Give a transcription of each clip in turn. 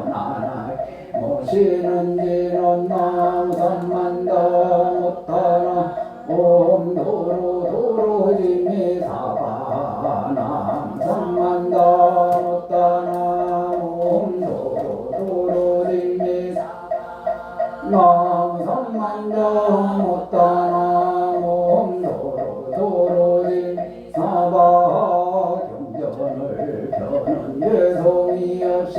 나나 모시는 지는 남산만다 못하나 옴도로 도로지미 사바 남산만다 못하나 옴도로 도로지미 남산만다 못하나 옴도로 도로지미 사바 경전을 펴는 죄송이 없이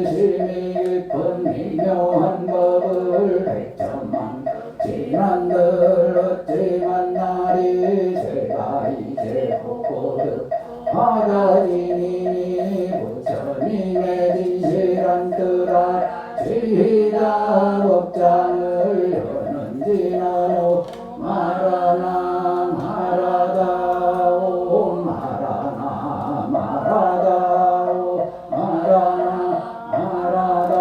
심히 깊은 미묘한 법을 백천만 지난들 어찌만 날이 제가 이제 보고득 하다니니 부처님의 진실한 뜻아 지휘자 법장을 여는지 나노 말하나 말하다 오 말하나 말하다 오 말하나 말하다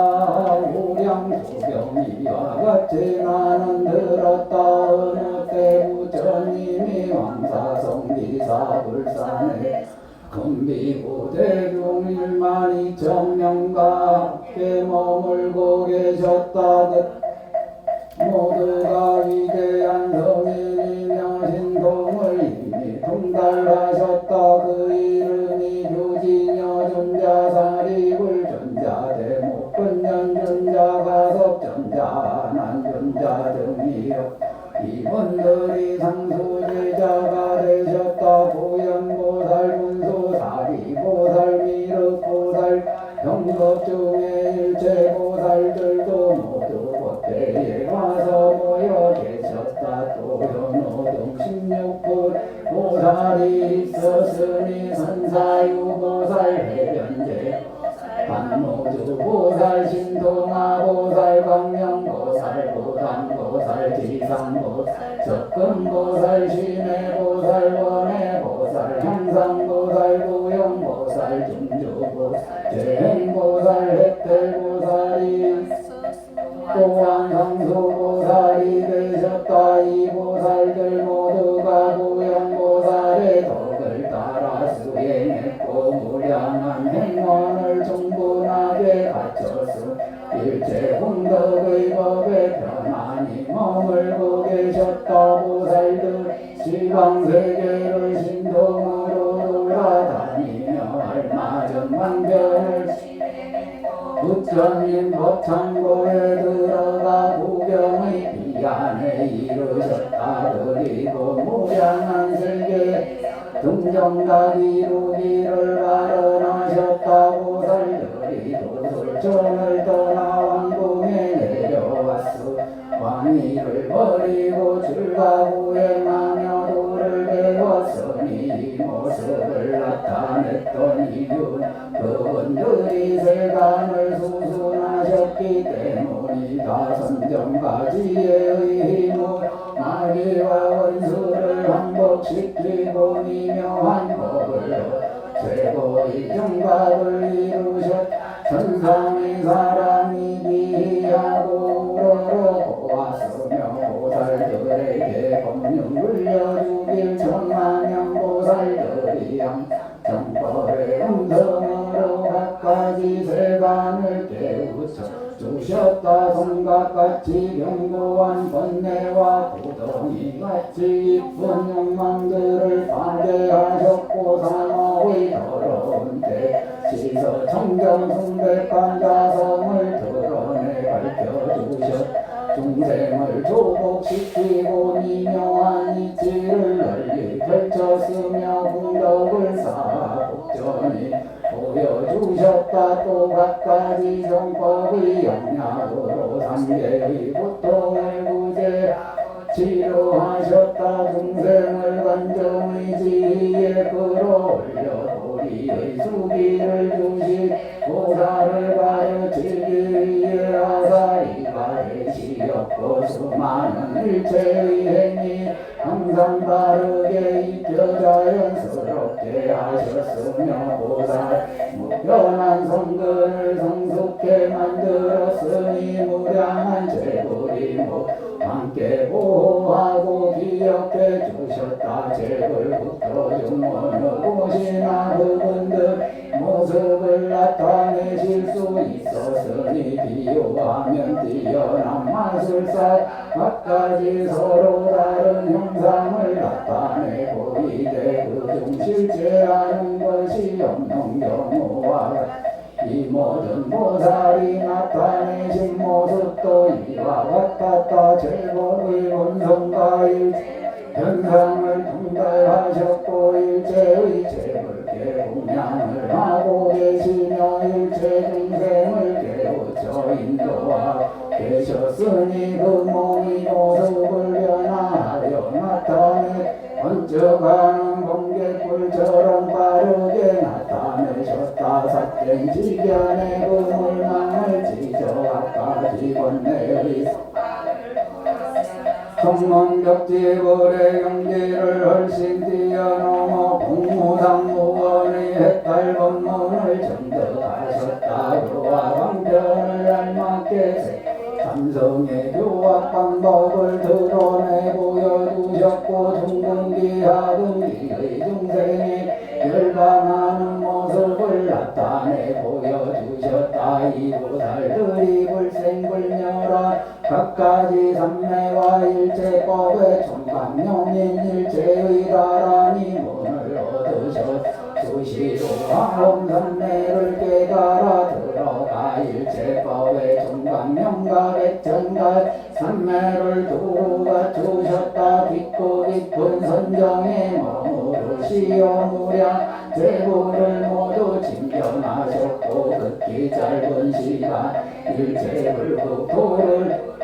우량수경이와 같이 나는 들었다 어느 때 부처님이 왕사성리사 불산에 금비고대중 1만 2천 명과 함께 머물고 계셨다. 모두가 위대한 성인이며 신동을 이미 통달하셨다. 그 이름이 교진여 존자사리불 존자대목 근년 존자 가섭 존자 난존자 등이요 이분들이 상수제자가 되셨다. 보현보살 분수사리 보살 미륵보살 병법 중에 일체보살들도 모두 법대에 와서 모여 계셨다. 또 현호등 16분 보살이 있었으니 선사유보살 해변제 반모주보살 신동아보살 광명보살 보담보살 지상보살 적금보살 신해보살 원해보살 향상보살 고영보살 중주보살 재행보살 혜택보살이 또한 성수보살이 되셨다. 이 보살들 모두가 고영보살의 덕을 따라 수행했고 무량한 행원을 충분하게 갖춰서 일체 공덕의 법에 편안히 머물고 계셨다. 보살들 지방세계를 신동으로 돌아다니며 얼마전만변을 부처님 법창고에 들어가 구경의 비안에 이르셨다. 그리고 무량한 세계 등정각 이루기를 발언하셨다. 보살들이 도술천을 떠나 왕궁에 내려왔소. 왕위를 버리고 출가구행하며 도를 배웠으니 이 모습을 나타냈던 이유 그분들이 세간을 수순하셨기 때문이다. 선정가지의 힘으로 마귀와 원수를 항복시키고 미묘한 법을 최고의 정각을 이루셨. 천상의 사람이 기하고 우러러 보았으며 보살들에게 법륜 물려주길 천만년 보살들이양 정법의 음성으로 각가지 세간을 깨우쳐 주셨다. 성각같이 견고한 번뇌와 구덩이같이 깊은 욕망들을 파괴하셨고 사마의 더러운 때 시서 청정 숭백한 자성을 드러내 밝혀주셨. 중생을 조복시키고 미묘한 이치를 널리 펼쳤으며 공덕을 쌓아 복전히 보여주셨다. 또 갖가지 정법의 영향으로 삼계의 고통을 구제 치료하셨다. 중생을 관정의 지혜에 끌어올려 도리의 수기를 주시 보살을 가르치기 위해 아사히 가르치었고 수많은 일체의 행위 항상 바르게 익혀 자연스럽게 하셨으며 보살 무변한 성근을 성숙해 만들었으니 무량한 죄부리모 함께 보호하고 기억해 주셨다. 죄불부터 중 어느 곳이나 그분들 모습을 나타내실 수 있었으니 이 비유하면 뛰어난 마술사 갖가지 서로 다른 형상을 나타내고 이래 그중 실제하는 것이 없는 경우와 이 모든 보살이 나타내신 모습도 이와 같았다. 제법의 원성과 현상을 통달하셨고 일체의 재물께 공양을 하고 계시며 일체 중생을 깨우쳐 인도하고 계셨으니 그 몸이 모습을 변화하여 나타내 번쩍하는 번개불처럼 빠르게 나타내셨다. 삿땡지견의 그 물망을 지져 앞까지 건네의 성문벽지불의 경지를 훨씬 뛰어넘어 공무상무원의 핵달 법문을 전득하셨다. 그와 방편을 알맞게 삼성의 교학 방법을 드러내 보여주셨고 중근기하근기의 중생이 열반하는 모습을 나타내 보여주셨다. 이 보살들이 불생불멸한 각가지 삼매와 일체법의 총각용인 일체의 다란히 문을 얻으셨 수시로 화엄삼매를 깨달아 들어가 일체법의 총각명과 백천가 삼매를 두루 갖추셨다. 깊고 깊은 선정에 머무르시어 무량 재고를 모두 진경하셨고 극히 짧은 시간 일체불국토를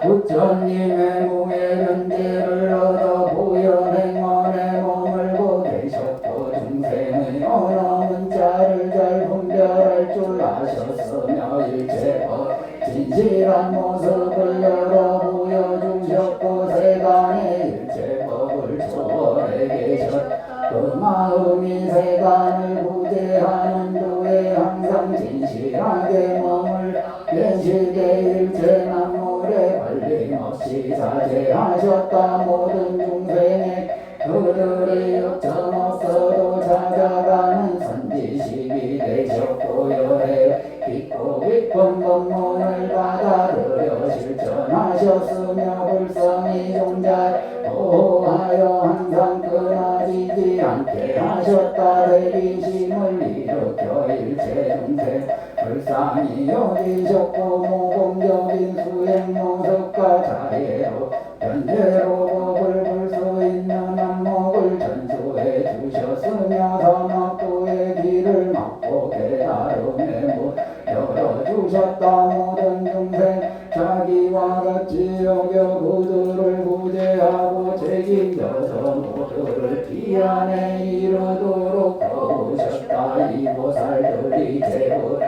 부처님의 무의 견지를 얻어 보현행원의 몸을 보내셨고 중생의 언어 문자를 잘 분별할 줄 아셨으며 일체법 진실한 모습을 열어 보여주셨고 세간의 일체법을 초월해 계셨 그 마음이 세간을 구제하는 도에 항상 진실하게 머물 현실의 일체 만물에 걸림없이 사죄하셨다. 모든 중생에 그들의 역전 없어도 찾아가는 선지식이 되셨고 열애 깊고 깊은 법문을 받아들여 실천하셨으며 불성이 종자 보호하여 항상 끊어지지 않게 하셨다. 대비심을 일으켜 일체 중생 불쌍히 여기셨고 모범적인 수행 모습과 자애로 현재로 법을 볼 수 있는 안목을 전수해 주셨으며 사막도의 길을 막고 깨달음의 문 열어주셨다. 모든 중생 자기와 같이 여겨 그들을 구제하고 책임져서 모두를 피안에 이르도록 도우셨다. 이 보살들이 제부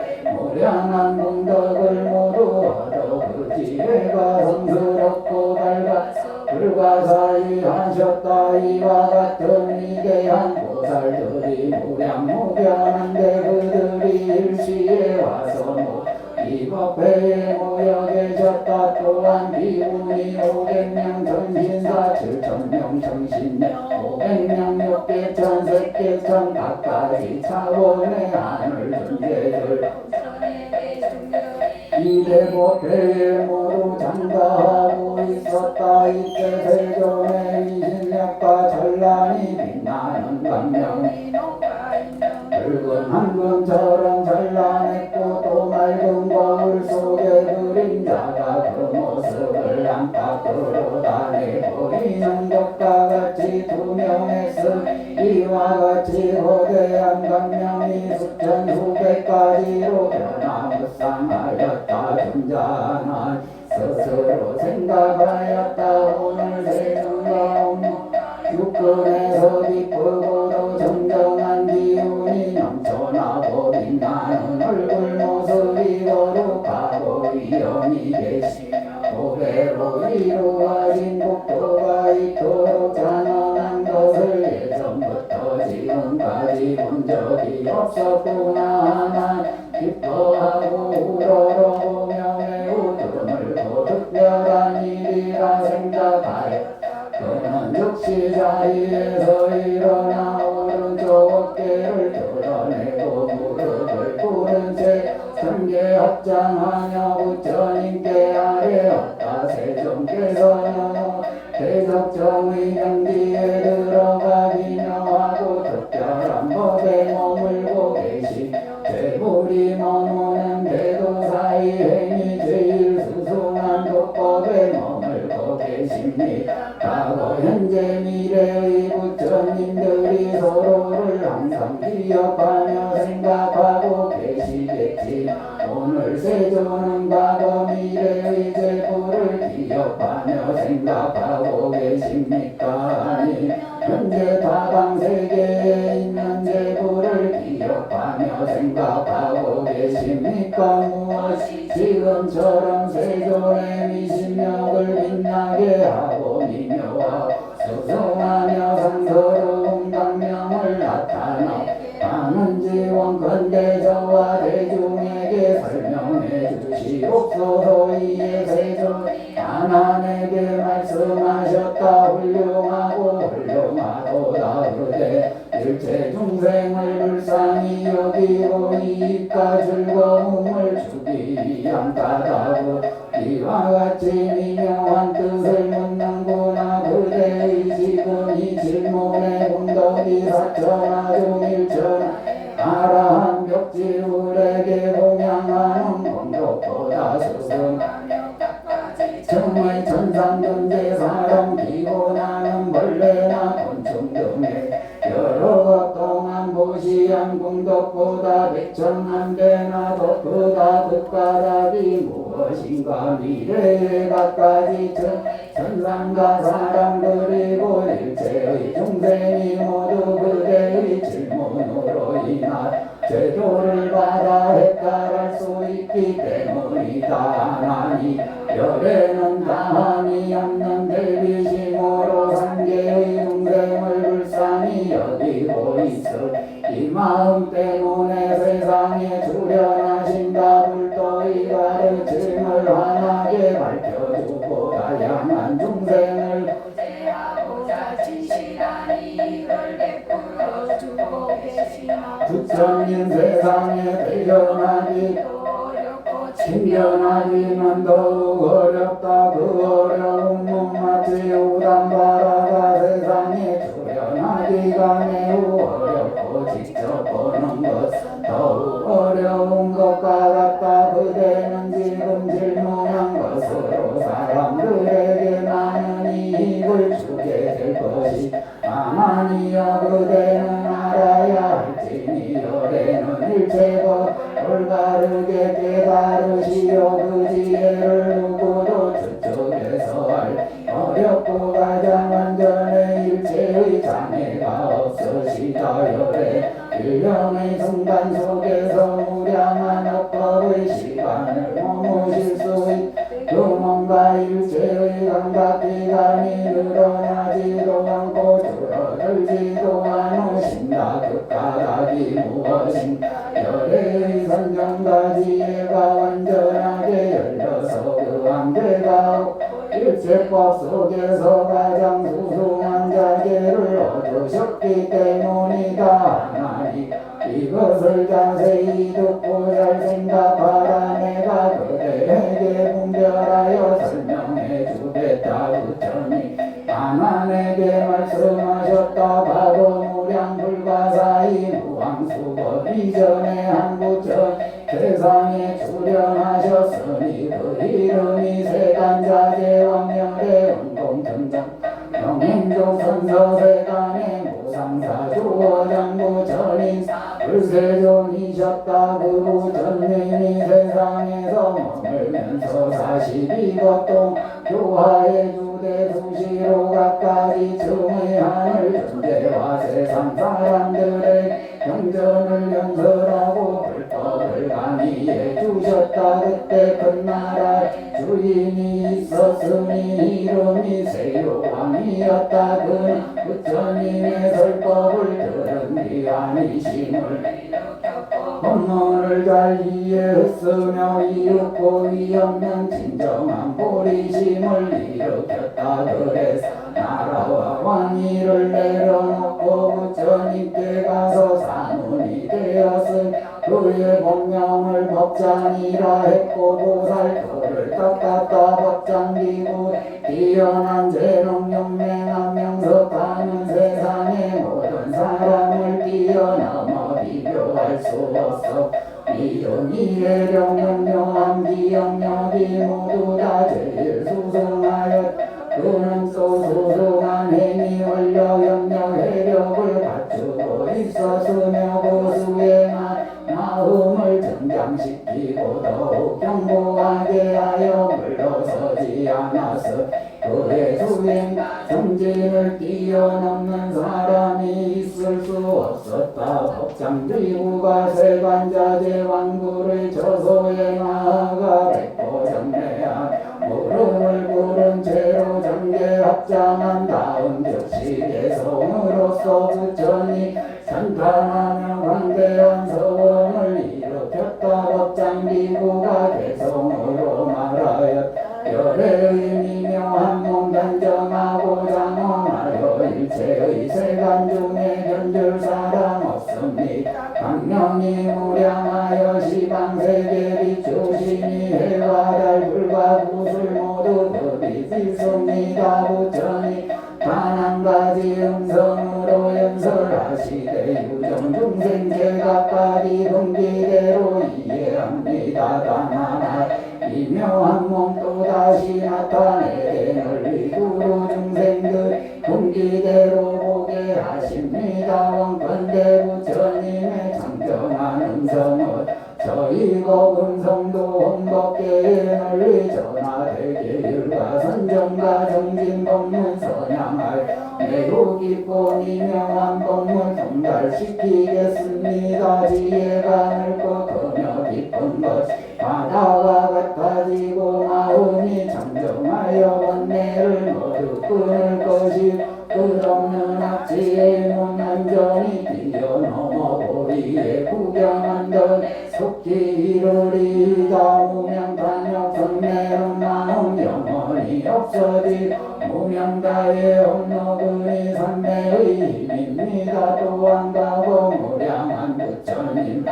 무량한功德을 모두 얻어 그 지혜가 성스럽고 밝아 불가사의 하셨다. 이와 같은 위대한 보살들이 무량무변한데 그들이 일시에 와서 이 법회에 모여 계셨다. 또한 비운이 500명 전신사 7,000명 정신명 500명 육계천 색계천 각가지 차원의 하늘 존재들 이대 법회에 모두 참가하고 있었다. 이때 세존의 이신력과 찬란히 빛나는 광명이 붉은 황금처럼 찬란했고 또 맑은 거울 속에 그림자가 그 모습을 안팎으로 다내 보이는 것과 같이 투명했음. 이와 같이 거대한 광명이 수천 수백가지로 변화무쌍하였다. 존재하나 스스로 생각하였다. 오늘 세상과 육근에서 기쁘고도 정정한 기운이 넘쳐나고 빛나는 얼굴 모습이 거룩하고 위엄이 계시며 고배로 이루어진 복도가 이토록 찬원한 것을 예전부터 지금까지 본 적이 없었구나. 난 기뻐하고 우러러보며 매우 드물고 특별한 일이라 생각하여 그는 즉시 자리에서 일어나 오른쪽 어깨를 드러내고 무릎을 꿇은 채 경계 합장하며 부처님께 아뢰었다. 세종께서는 대적정의 경지에 들어가 기묘하고 특별한 법에 머물고 계시 죄물이 머무는 대도사의 행위 제일 수승한 도법에 머물고 계십니다. 과거 현재 미래의 부처님들이 서로를 항상 기억하며 생각하고 계시겠지. 오늘 세조는 과거 미래의 제불을 기억하며 생각하고 계십니까? 아니 현재 다방 세계에 있는 제불을 기억하며 생각하고 계십니까? 무엇이 지금처럼 세존의 미신력을 빛나게 하고 미묘하고 수승하며 상서로운 강명을 나타나 하는지 원컨대 저와 대중에게 설명해 주시옵소서. 이에 세존이 하나님에게 말씀하셨다. 훌륭하도다. 그대 일체 중생을 불쌍히 여기고 이익과 즐거움을 주기 위한 까다고 이와 같이 미묘한 뜻을 묻는구나. 그대의 지금 이 질문에 공덕이 사천하 중일천하 아라한 벽지울에게 공양하는 공덕보다 수승하며 정의 천상존재 사람 피곤하는 벌레나 곤충 등의 여러 것 동안 무시한 공덕보다 백천만 배나 더 크다. 그 까닭이 무엇인가? 미래에 갖가지 천상과 사람들이고 일체의 중생이 모두 그대의 질문으로 인하 제도를 받아 해탈할 수 있기 때문이다. 하나니 열에는 다함이 없는 대비심으로 상계의 중생을 불쌍히 여기고 있어 이 마음 때문에 세상에 출현하신다. 불도의 가르침을 환하게 밝혀주고 다양한 중생을 구제하고자 진실한 이익을 베풀어주고 계시나 부처님 세상에 태어나기 신견하기는 더욱 어렵다. 그 어려움은 마치 우단바라가 세상에 출현하기가 매우 어렵고 직접 보는 것은 더욱 어려운 것과 같다. 그대는 지금 질문한 것으로 사람들에게 많은 이익을 주게 될 것이 아마니여 그대는 알아야 할지니 열에는 일체가 올바르게 깨달으시오. 그 지혜를 누구도 저쪽에서 알 어렵고 가장 완전의 일체의 장애가 없으시다. 열에 일령의 순간 속에서 무량한 억법의 시간을 머무실 수 있고 뭔가 일체의 감각기관이 늘어나지도 않고 줄어들지도 않으신다. 그 까닭이 무엇인가? 열의 선정과 지혜가 완전하게 열려서 그 한계가 일체법 속에서 가장 수승한 자계를 얻으셨기 때문이다. 하나니 이것을 자세히 듣고 잘 생각하라. 내가 그대에게 분별하여 설명해 주겠다. 부처님 하나님에게 말씀하셨다. 바로 무량 불가사의 무왕수법 이전에 한 부처 세상에 출현하셨으니 그 이름이 세간자재 왕멸의 운동등장 명행조 선서세간의 무상사주어 장부처님 불세존이셨다. 그 부처님이 세상에서 머물면서 42법동 교화의 주대 수시로 각가지 층의 하늘 존재와 세상 사람들의 경전을 연설하고 불법을 강의해 주셨다. 그때 큰 나라 주인이 있었으니 이름이 세요왕이었다. 그는 부처님의 설법을 들은 뒤 아니심을 법문을 잘 이해했으며 이윽고 위없는 진정한 보리심을 일으켰다. 그래서 나라와 왕위를 내려놓고 부처님께 가서 사문이 되었으며 그의 법명을 법장이라 했고 보살 그를 닦았다 법장비고 뛰어난 재능 용맹한 명석하는 세상의 모든 사람을 뛰어넘어 비교할 수 없어 이영이해령 영묘한 기영력이 모두 다 제일 수승하여 그는 또 소중한 행위 원력 영력 해력을 갖추고 있었으며 그 수행한 마음을 등장시키고 더욱 견고하게 하여 물러서지 않았어 그의 수행 정진을 뛰어넘는 사람이 있을 수 없었다 법장비구가 세관자재 완구를 저소에 나아가 백보 정례한 무릎을 꿇은 채로 정계 합장한 다음 즉시 개성으로서 부처니 산탄하며 광대한 서원을 일으켰다 법장비구가 개성으로 말하여 열의 미묘한 몸 단정하고 장엄하여 일체의 세간 중에 견줄 사람 없습니다. 강령이 무량하여 시방세계 비추시니 해와 달 불과 구슬 모두 법이 있습니다. 부처니 단 한 가지 음성으로 연설하시되 유정 중생 제각각이 분기대로 이해합니다. 단 하나 미묘한 몸 또다시 나타내게 널리 두루 중생들 분기대로 보게 하십니다. 원건대 부처님의 청정한 음성은 저희 법음성도 홍법계에 널리 전하되게 율과 선정과 정진 법문 선양할 매우 깊고 미명한 법문 통달시키겠습니다. 지혜가 넓고 크며 깊은 것 바다와 같아지고 마음이 청정하여 번뇌를 모두 끊을 것이 끝없는 악지의 문 완전히 뛰어넘어 보리에 구경한던 속기 이르리다 무명단역 성내는 마음 영원히 없어질 무명다의 온노근이 선내의 힘입니다. 또한 가고 무량한 부처님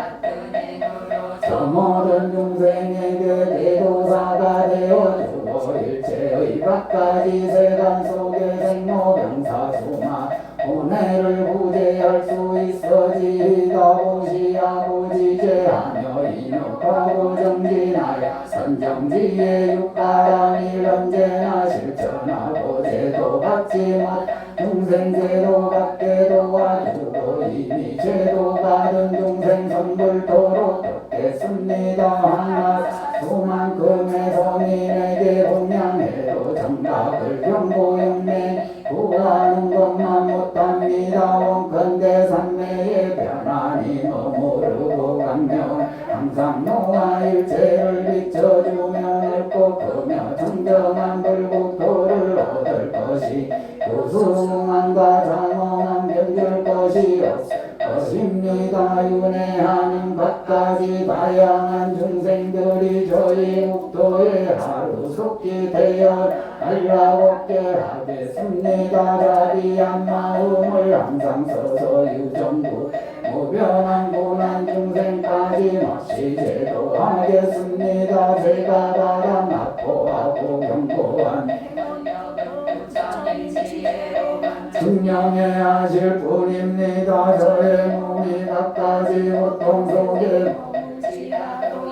저 모든 중생에게 대도사가 되어주고 일체의 각가지 세간 속에 생로병사수마 고뇌를 구제할 수 있어지이다. 보시하고 지제하며 인욕하고 정진하여 선정지의 육가랑이 언제나 실천하고 제도 받지 못 중생제도 받게 도와주고 이미 제도 받은 중생 선불토록 듣겠습니다. 하나 수만큼의 성인에게 공양해도 정답을 경고용맹 구하는 것만 못합니다. 원컨대 산매의 변환이 머무르고 가며 항상 노와 일체를 비춰주며 넓고 크며 청정한 불국토를 얻을 것이 구수함과 장엄한 변줄 것이 것입니다. 윤회하는 갖가지 다양한 중생들이 저희 국토에 하루속히 되어 알라롭게 하겠습니다. 자비한 마음을 항상 써서 유정부 무변한 고난 중생까지 없이 제도하겠습니다. 제가 바람 납포하고 경고한 증명해 하실 뿐입니다. 저의 몸이 갖가지 고통 속에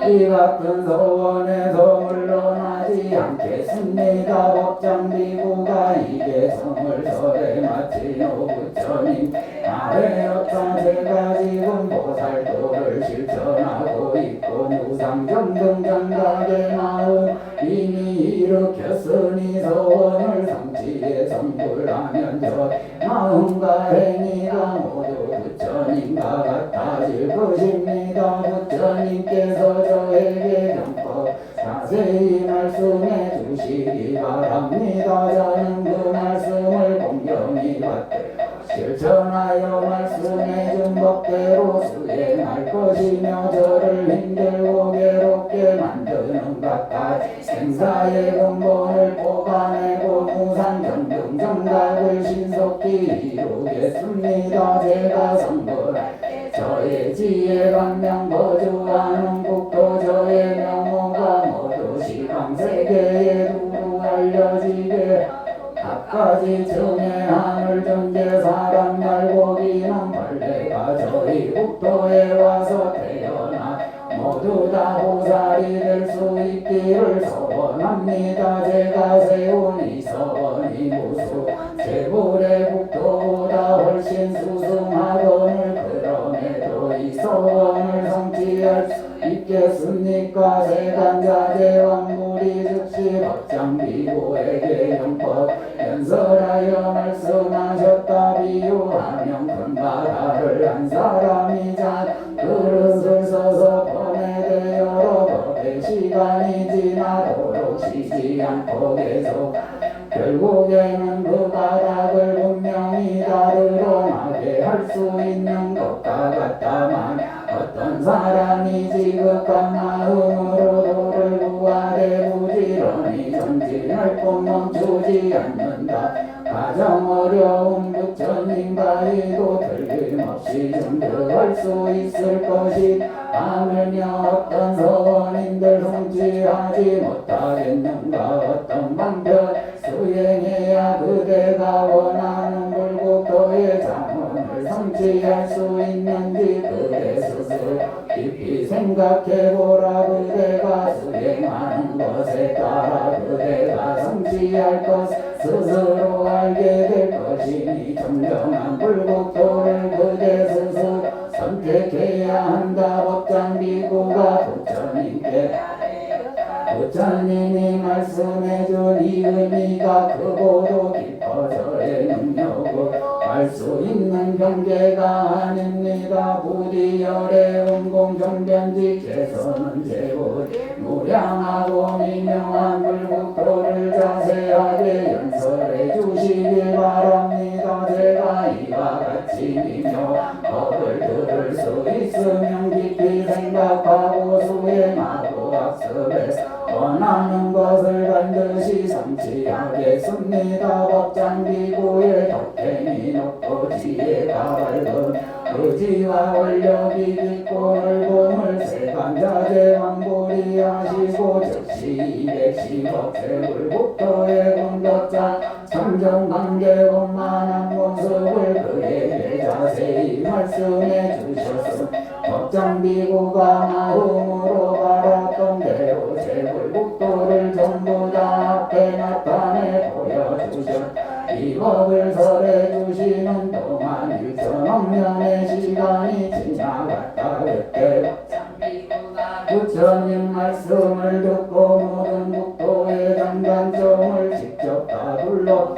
이 같은 소원에서 물러나지 않겠습니다. 법장비구가 이 개성을 설에 마치노 부처님 나의 역사 제가 지금 보살도를 실천하고 있고 무상정등장각의 마음 이미 일으켰으니 소원을 성취에 성불하면 저 마음과 행위가 모두 부처님과 같아질 것입니다. 부처님께서 저에게 경법 자세히 말씀해 주시기 바랍니다. 저는 그 말씀을 공경히 받되 실천하여 말씀해 준 법대로 수행할 것이며 저를 힘들고 괴롭게 만드는 각각 생사의 근본을 뽑아내고 무상정등 정답을 신속히 이루겠습니다. 제가 선거할 저의 지혜 강명 보좌 명호가 모두 시방세계에 두루 알려지게 각가지 층의 하늘 존재 사람 말고기는 벌레가 저희 국토에 와서 태어나 모두 다 보살이 될 수 있기를 소원합니다. 제가 세운 이 소원이 무수 세불의 국토보다 훨씬 수승하거늘 그럼에도 이 소원을 성취할 수 있겠습니까? 세간자재 왕물이 즉시 법장비고에게 영법 연설하여 말씀하셨다. 비유하면 큰 바다를 한 사람이 잔 그릇을 써서 보내되어 법의 시간이 지나도록 쉬지 않고 계속 결국에는 그 바닥을 분명히 다 드러나게 할 수 있는 것과 같다만 어떤 사람이 지극한 마음으로 도를 구하되 부지런히 정진할 뿐 멈추지 않는다. 가장 어려운 부처님과도 틀림없이 정득할 수 있을 것이 하물며 어떤 서원인들 성취하지 못하겠는가. 어떤 방편 수행해야 그대가 원하는 불국토의 장원을 성취할 수 있는지 그대 스스로 깊이 생각해보라. 그대가 수행하는 것에 따라 그대가 성취할 것 스스로 알게 될 것이니 정정한 불국토를 그대 스스로 선택해야 한다. 법장비구가 부처님이 말씀해준 이 의미가 크고도 깊어져의 능력을 알 수 있는 경계가 아닙니다. 부디 어려운 공정변직께서는 제법 무량하고 미명한 불국토를 자세하게 연설해 주시길 바랍니다. 제가 이와 같이 미묘한 법을 들을 수 있으면 깊이 생각하고 수행하고 학습해서 원하는 것을 반드시 성취하겠습니다. 법장비구의 덕행이 높고 지혜가 밝은 의지와 원력이 깊고 넓음을 세간자재 왕불이하시고 즉시 210억 세불국토의 공덕자 청정관계 원만한 모습을 그에게 자세히 말씀해 주셨음. 법장비구가 마음으로 바랐던 대로 세불국토를 전부 다 앞에 나타내 보여주셨. 이 법을 설해 주시는 동안 1천억 년의 시간이 지나갔다. 그때 부처님 말씀을 듣고 모든 국토의 장단점을 직접 다 둘러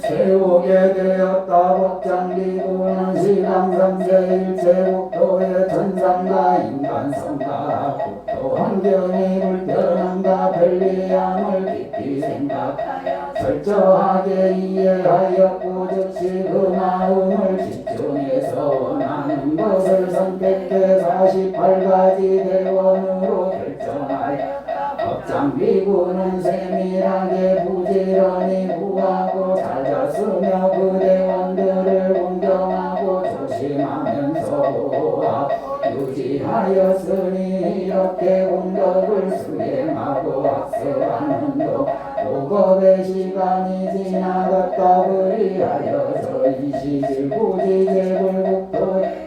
세우게 되었다. 법장비구는 시방삼세 일체국토의 천상과 인간성과 국토 환경이 불편함과 편리함을 깊이 생각하여 철저하게 이해하였고 즉시 그 마음을 집중해서 원하는 것을 선택해 48가지 대원으로 결정하여 법장비구는 세밀하게 부지런히 구하고 찾았으며 그 대원들을 공경하고 조심하면서 보호하 유지하였으니 이렇게 공덕을 수행하고 학습하는 동 오겁의 시간이 지나갔다. 그리하여 저희 시질구지제불국토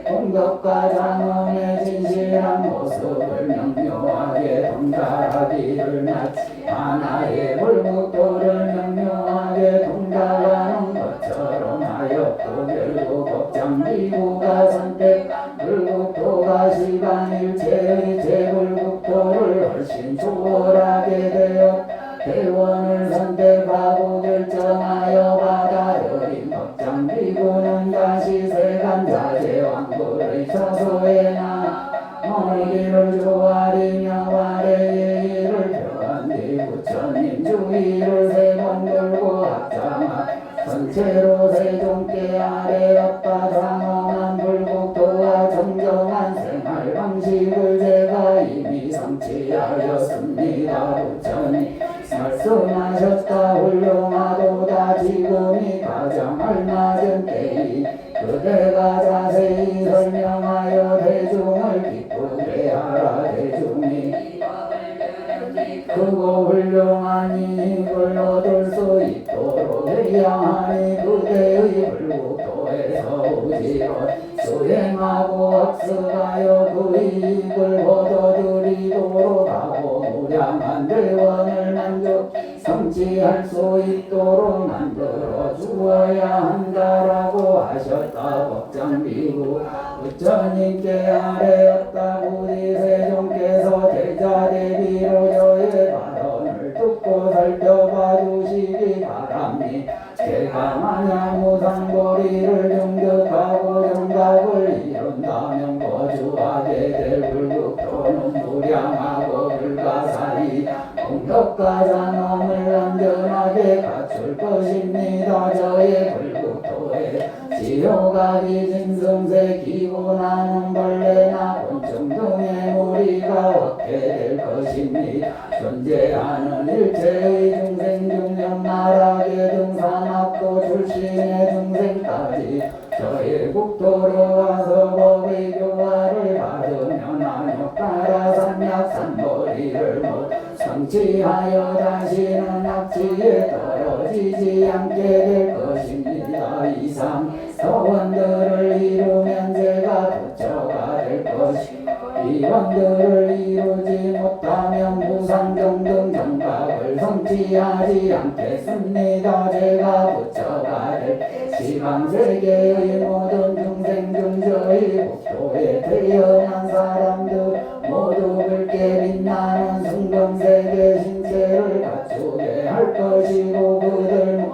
공덕과 장엄의 진실한 모습을 명료하게 통달하기를 마치 하나의 불국토를 명료하게 통달하는 것처럼 하였고 결국 법장비구가 선택한 불국토가 시간일체의 제불국토를 훨씬 초월하게 되었다. 대원을 선택하고 결정하여 받아들인 법장비구는 다시 세간자재 왕국의 처소에 나 머리를 조아리며 발의 예의를 표한 뒤 부처님 주의를 3번 들고 합장하 전체로 세종께 아래였다. 장엄한 불국토와 정정한 생활 방식을 제가 이미 성취하였습니다. 부처님 말씀하셨다. 훌륭하도다. 지금이 가장 알맞은 때이 그대가 자세히 설명하여 무량하니 그대의 불국토에서 우지로 수행하고 학습하여 그 이익을 거둬들이도록 하고 무량한 대원을 만족 성취할 수 있도록 만들어 주어야 한다라고 하셨다. 법장비구 부처님께 아뢰었다. 우리 세종께서 대자대비로 저의 발언을 듣고 살펴봐 주시기 바랍니다. 제가 만약 무상보리를 정득하고 정답을 이룬다면 거주하게 될 불국토는 무량하고 불가사리 공덕과 장엄을 안전하게 갖출 것입니다. 저의 불국토에 지효가기 짐승새 기고 나는 벌레나 곤충 등의 무리가 없게 될 것입니다. 존재하는 일체의 중생 중년 나락의 등산학도 출신의 중생까지 저의 국토로 와서 법의 교화를 받으며 나눠 따라 삼약삼보리를 못 성취하여 다시는 악취에 떨어지지 않게 될 것입니다. 이상 서원들을 이루면 제가 부처가 될 것이고 이원들을 이루지 못하면 무상정등 정각을 성취하지 않겠습니다. 제가 부처가 될 시방세계의 모든 중생 중 저희 국토에 태어난 사람들 모두 붉게 빛나는 승금세계 신세를 갖추게 할 것이고 그들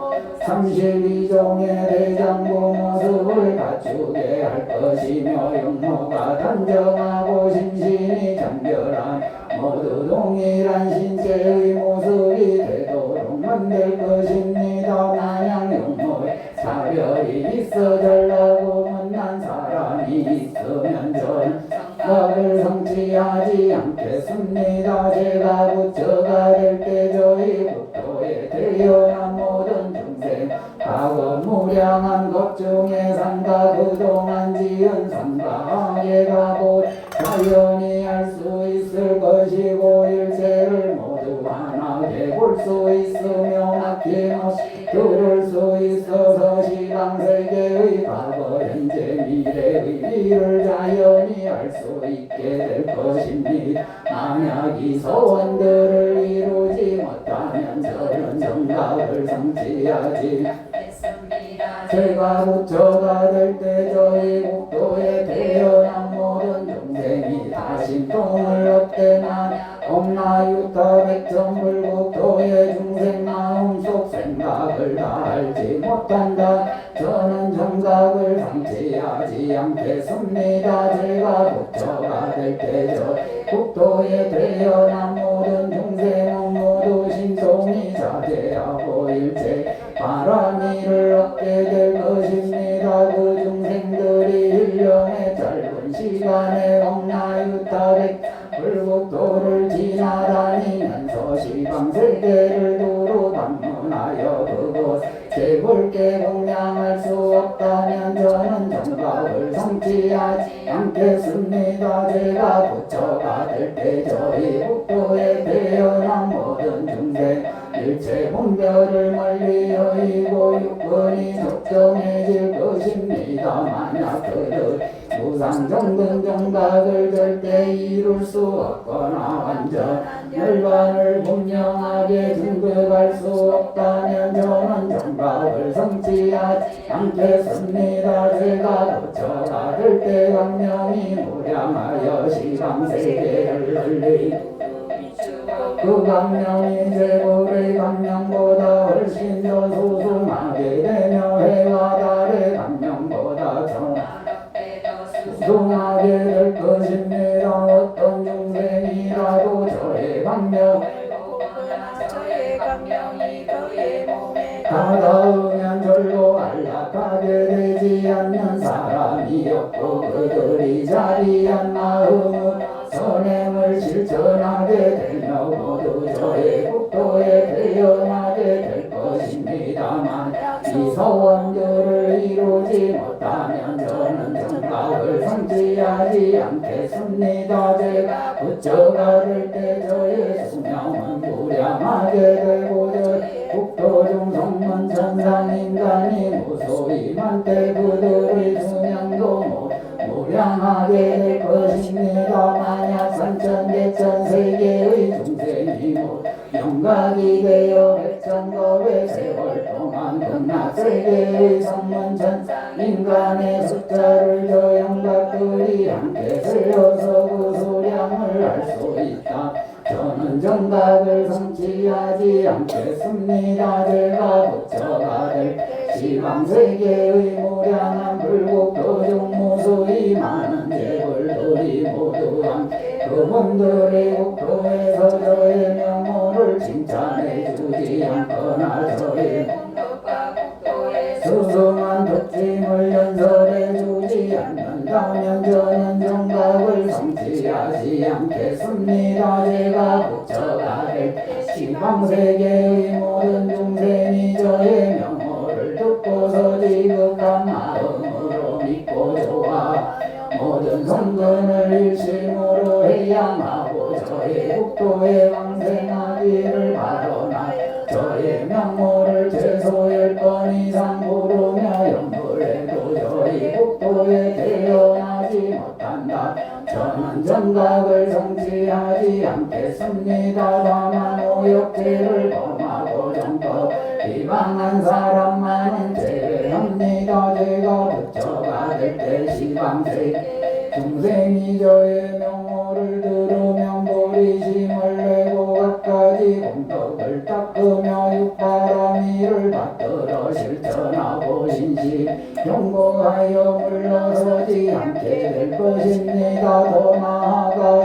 32종의 대장부 모습을 갖추게 할 것이며 용모가 단정하고 심신이 정결한 모두 동일한 신체의 모습이 되도록 만들 것입니다. 만약 용모에 사별이 있어 잘나고 못난 사람이 있으면 전 법을 성취하지 않겠습니다. 제가 부처가 될 때 저희 국토에 태어난 모든 중생 과거 무량한 것 중에 산다 그동안 지은 산다 악예가 곧 자연히 할 수 있을 것이고 일체를 모두 하나게 볼 수 있으며 막힘없이 들을 수 있어서 시방세계의 과거 현재 미래의 일을 자연히 할 수 있게 될 것입니다. 만약 이 소원들을 이루지 못하면 저는 정답을 성취하지 제가 부처가 될 때 저희 국토에 태어난 모든 중생이 다시 똥을 얻게나 엄나유타 백천불국토의 중생 마음속 생각을 다 알지 못한다. 저는 정각을 성취하지 않겠습니다. 제가 부처가 될 때 저 국토에 태어난 모든 중생은 모두 신통이 자제하고 일체 바람이를 얻게 될 것입니다. 그 중생들이 일년의 짧은 시간에 엄나유타 백불국토를 지나다니면서 시방세계를 두루 방문하여 그곳 제불게 공양할 수 없다면 저는 정각을 성취하지 않겠습니다. 제가 부처가 될 때 저희 국토에 태어난 모든 중생 일체 분별을 멀리 여의고 육근이 적정해질 것입니다. 만약 그들 무상정등 정각을 절대 이룰 수 없거나 완전 열반을 분명하게 등급할 수 없다면 저는 정각을 성취하지 않겠습니다. 제가 부처가 될 때 강명이 무량하여 시방세계를 널리 그 강명이 제불의 강명보다 훨씬 더 소중하게 되며 해와 달의 강명보다 소중하게 될 것입니다. 어떤 중생이라도 저의 강명이 그의 몸에 닿으면 절로 안락하게 되지 않는 사람이 없고 그들이 자리한 마음으로 선행을 실천하게 되며 모두 저의 국토에 태어나게 될 것입니다만 이 소원들을 이루지 못하면 저는 정말 생각을 성취하지 않겠습니다. 제가 부처가 될 때 저의 수명은 무량하게 되고 저의 국토중성문 천상인간이 무소히 많대 그들의 수명도 무량하게 될 것입니다. 만약 삼천대천 세계의 중생이 영각이 되어 백천겁의 세월 동안 극락세계의 성문천상 인간의 숫자를 저 영각들이 함께 세어서 그 수량을 알 수 있다. 저는 정각을 성취하지 않겠습니다. 제가 부처가 될 시방세계의 무량한 불국토중 무수히 많은 재벌들이 모두 함께 그분들의 국토에서 저의 명호를 칭찬해 주지 않거나 저의 수승한 독침을 연설해 주지 않는다면 저는 정각을 성취하지 않겠습니다. 제가 부처가 될 시방세계의 모든 중생이 저의 명호를 듣고서 지극한 마음으로 믿고 좋아 모든 성근을 일심으로 해양하고 저의 국토에 왕생하기를 바라나 저의 명호를 최소 10번 이상 부르며 염불해도 저희 국토에 태어나지 못한다. 저는 정각을 성취하지 않겠습니다. 다만 오욕죄를 범하고 정법 비방한 사람만은 제외합니다. 제가 부처가 될 때 시방세 중생이 저의 명호를 들으면 보리심을 내고 갖가지 공덕을 닦으며 육바라미를 받들어 실천하고 신시 경고하여 물러서지 않게 될 것입니다. 더 나아가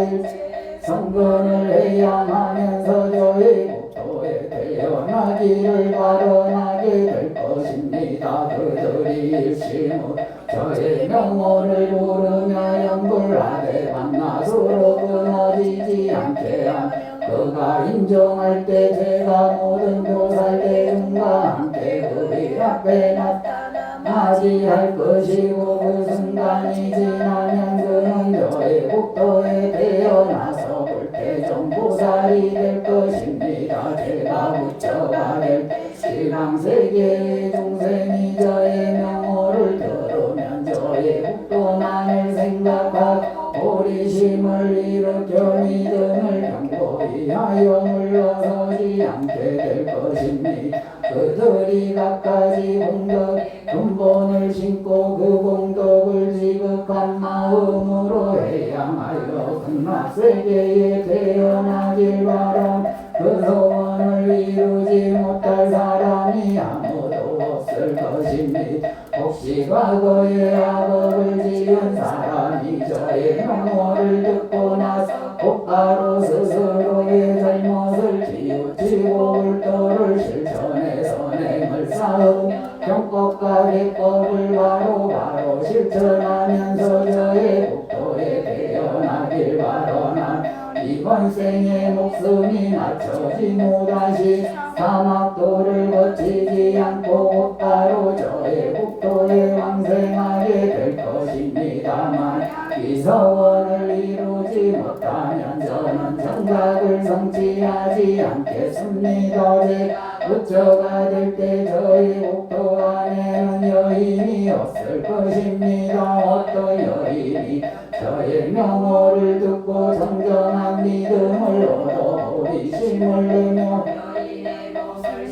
성근을 해양하면서 저의 국토에 태어나기를 발언하게 될 것입니다. 그들이 일심으로 저의 명호를 부르며 염불하되 밤낮으로 끊어지지 않게 한 그가 인정할 때 제가 모든 교살대중과 함께 그의 앞에 나타나지 할 것이고 그 순간이 지나면 그는 저의 국토에 태어나서 불태정 보살이 될 것입니다. 제가 부처가 될 시방세계의 중생이 저의 명호를 들으면 저의 국토만을 생각하고 보리심을 일으켜 믿음을 경고히 하여 물러서지 않게 될 것입니다. 그들이 갖가지 공덕 근본을 신고 그 공덕을 지극한 마음으로 해양하여 극락세계에 태어나길 바람 그 소원을 이루지 못할 사람이 아무도 없을 것입니다. 혹시 과거에 악업을 지은 사람이 저의 명호를 듣고 나서 곧바로 스스로의 잘못을 치우치고 불도를 실천해 선행을 쌓으며 경법과 개법을 바로 실천하면서 저의 국토에 태어나길 바라나 이번 생에 목숨이 맞춰지 못하시 사막도를 거치지 않고 곧바로 저의 국토에 왕생하게 될 것입니다만 이 서원을 이루지 못하면 저는 정각을 성취하지 않겠습니다. 제가 부처가 될 때 저희 국토 안에는 여인이 없을 것입니다. 어떤 여인이 저의 명호를 듣고 정정한 믿음을 얻어 보리심을 내며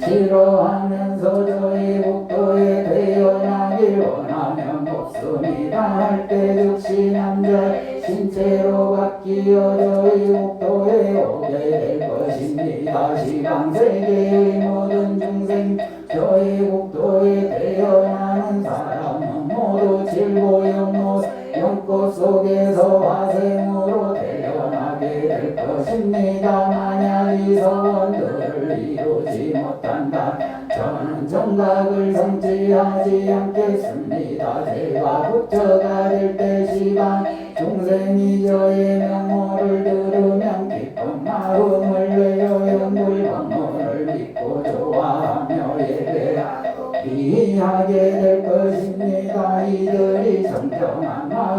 싫어하면서 저희 국토에 태어나길 원하면 목숨이 다할 때 즉시 남자의 신체로 바뀌어 저희 국토에 오게 될 것입니다. 시방세계의 모든 중생 저희 국토에 태어나는 사람은 모두 질보영모 영꽃 속에서 화생으로 태어나게 될 것입니다. 만약 이 소원들을 이루지 못한다 저는 정각을 성취하지 않겠습니다. 제가 부처가 될 때 시방 중생이 저의 명호를 들으면 기쁜 마음을 내어 영불법문을 믿고 좋아하며 예배하고 기하게 될 것입니다. 이들이 정정한 마음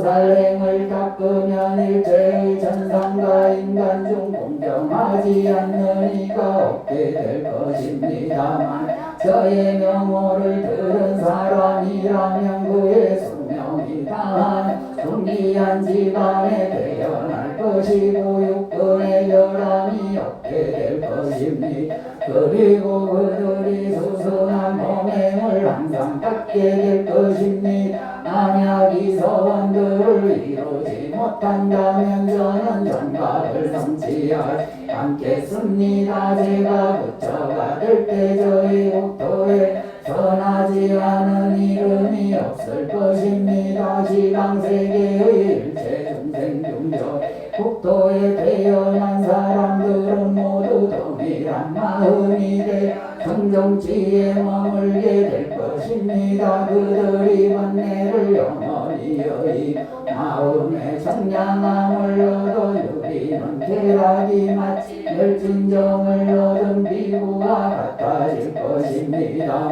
살행을 닦으면 일체의 천상과 인간 중 공정하지 않느니까 없게 될 것입니다만 저의 명호를 들은 사람이라면 그의 수명이 다한 존귀한 집안에 태어날 것이고 육근의 결함이 없게 될 것입니다. 그리고 그들이 수순한 범행을 항상 닦게 될 것입니다. 만약 이 서원들을 이루지 못한다면 저는 정각을 성취하지 않겠습니다. 제가 부처가 될 때 저희 국토에 선하지 않은 이름이 없을 것입니다. 지방세계의 일체 중생 중저 국토에 태어난 사람들은 모두 동일한 마음이 돼 성정지에 머물게 될 것입니다. 그들이 번뇌를 영원히 여의 마음의 청량함을 얻어 누리는 쾌락이 마치 멸진정을 얻은 비구와 같아질 것입니다.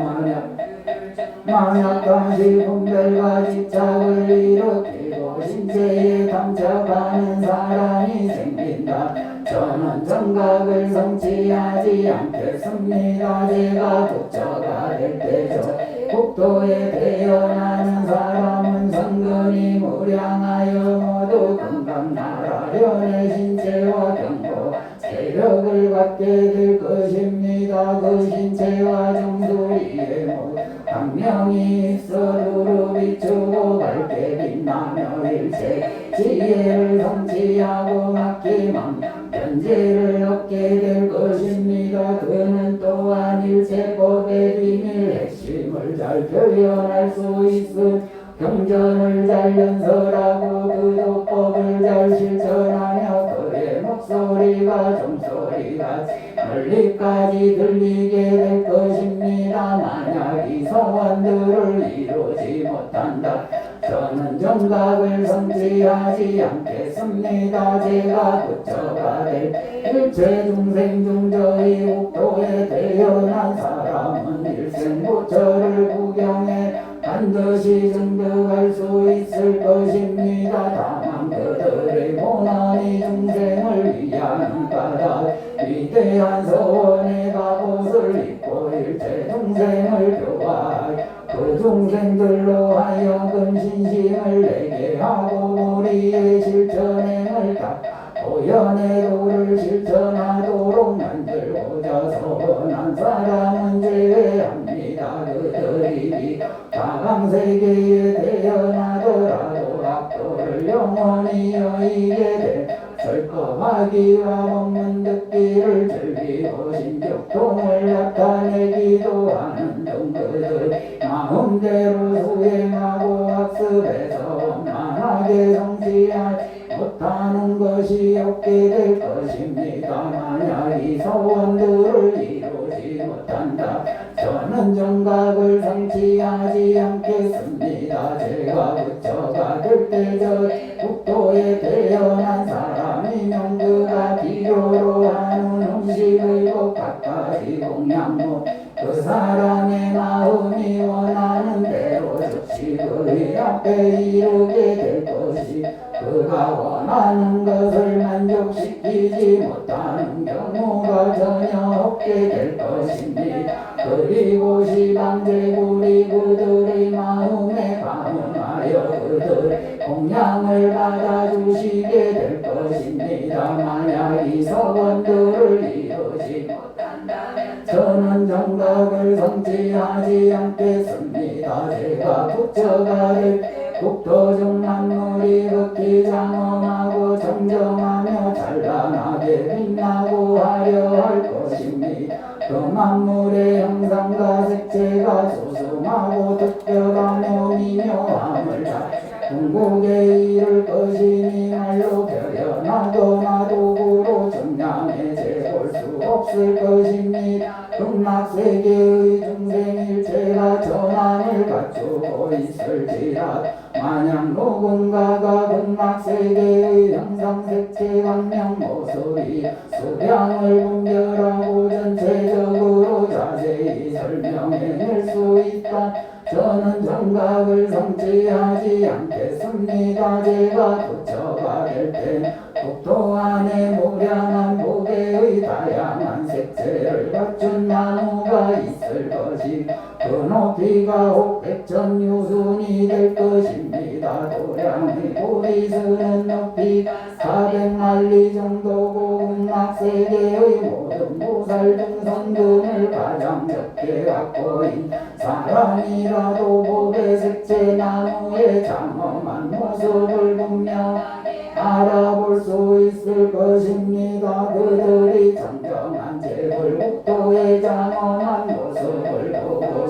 만약 다시 분별과 집착을 일으키고 신체에 감춰가는 사람이 생긴다. 저는 정각을 성취하지 않겠습니다. 제가 부처가 될 때죠. 국토에 태어나는 사람은 성근이 무량하여 모두 금강나라련의 신체와 경고 세력을 갖게 될 것입니다. 그 신체와 정수리에 모두 강명이 있어 두루 비추고 밝게 빛나며 일체 지혜를 성취하고 막히만 견제를 얻게 될 것입니다. 그는 또한 일체법의 비밀 핵심을 잘 표현할 수 있음 경전을 잘 연설하고 그 도법을 잘 실천하며 그의 목소리가 종소리가 멀리까지 들리게 될 것입니다. 만약 이 소원들을 이루지 못한다. 저는 정각을 성취하지 않겠습니다. 제가 부처가 될 일체 중생 중 저희 국토에 태어난 사람은 일생 부처를 구경해 반드시 증득할 수 있을 것입니다. 다만 그들의 고난이 중생을 위하는 까닭 위대한 소원의 갑옷을 입고 일체 중생을 교화하여 그 중생들로 하여금 신심을 내게 하고 우리의 실천행을 다 도연의 도를 실천하도록 만들고자 소원한 사람은 제외합니다. 그들이 가강세계에 태어나더라도 악도를 영원히 여의게 될 설법하기와 법문 듣기를 즐기고 신격통을 나타내기도 하는 등 그들 마음대로 수행하고 학습해서 원만하게 성취하지 못하는 것이 없게 될 것입니다. 만약 이 소원들을 이루지 못한다. 저는 정각을 성취하지 않겠습니다. 제가 부처가 될 때 저 국토에 태어난 사람이면 그가 필요로 하는 음식의 것 갖가지 공양무 그 사람의 마음이 원하는 대로 즉시 그의 앞에 이르게 될 것이 그가 원하는 것을 만족시키지 못하는 경우가 전혀 없게 될 것입니다. 그리고 시방제국이 그들의 마음에 감응하여 그들의 공양을 받아주시게 될 것입니다. 만약 이 소원들을 이루지 못한다면 저는 정각을 성취하지 않겠습니다. 제가 부처가 될 국토중 만물이 극히 장엄하고 정정하며 찬란하게 빛나고 하려 할 것입니다. 그 만물의 형상과 색채가 소승하고 특별하며 미묘함을 다 궁극에 이를 것이니 말로 표현하거나 도구로 정량해 볼 수 없을 것입니다. 극락세계의 중생일체가 전함을 갖추고 있을지라 만약 누군가가 극락세계의 형상색채 광명 모습이 수량을 분별하고 전체적으로 자세히 설명해낼 수 있다. 저는 정각을 성취하지 않겠습니다. 제가 부처가 될 때 국토 안에 무량한 무게의 다양한 색채를 갖춘 나무가 있을 것이 그 높이가 500천 유순이 될 것입니다. 도량이 우리 쓰는 높이가 400만리 정도고 극락세계의 모든 보살 등성근을 가장 적게 갖고 있는 사람이라도 보배 색채 나무의 장엄한 모습을 분명하게 알아볼 수 있을 것입니다. 그들이 정정한 제불국토의 장엄한 모습을 보고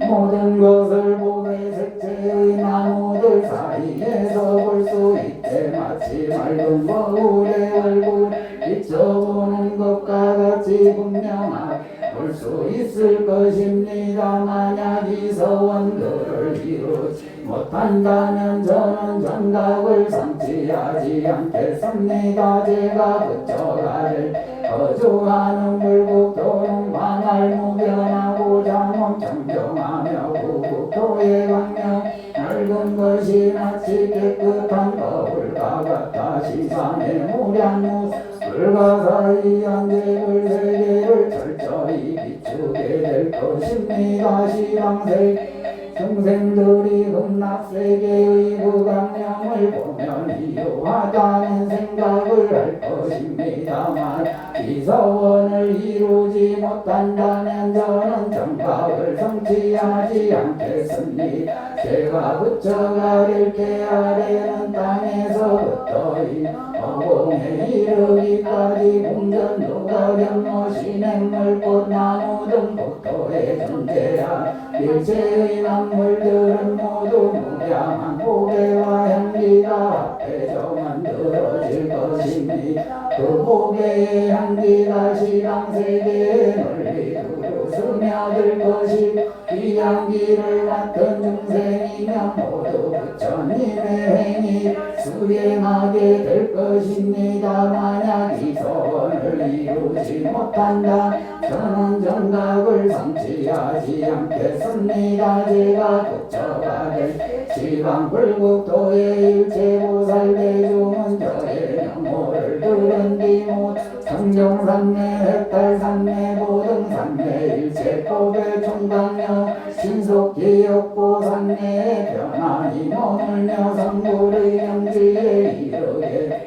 모든 것을 보배 색채의 나무들 사이에서 볼 수 있게 마치 맑은 거울의 얼굴 비춰보는 것과 같이 분명하게 볼 수 있을 것입니다. 만약 이 서원들을 이루지 못한다면 저는 정각을 성취하지 않겠습니다. 제가 부처가 될 거주하는 물국토는 광활 무변하고 장엄 청정하며 구국토의 광명 맑은 것이 마치 깨끗한 거울과 같아 시산의 무량무 불과 사이한 제불 세계를 철저히 비추게 될 것입니다. 시방세 중생들이 극락세계의 그 광명을 보면 이유하다는 생각을 할 것입니다만 이 서원을 이루지 못한다면 저는 정각을 성취하지 않겠습니다. 제가 부처가 될 때 아래는 땅에서부터 이 어공에 이르기까지 공전 누가 경로 시냇물 꽃나무 등 국토에 존재한 일체의 만물들은 모두 무량한 보배와 향기가 합해져 만들어질 것입니다. 그 보배의 향기가 시방세계에 널리 두루 스며들 것이고 이 향기를 맡은 중생이면 모두 부처님의 행위를 수행하게 될 것입니다. 만약 이 소원을 이루지 못한다 저는 정각을 성취하지 않겠습니다. 제가 부처가 될 시방불국토의 일체보살 대중은 저의 명호를 들은 뒤못 청정삼매 핵달삼매 보등삼매 일체법의 총각력 신속기역보삼매의 변환이 머물며 성불의 명지에 이르게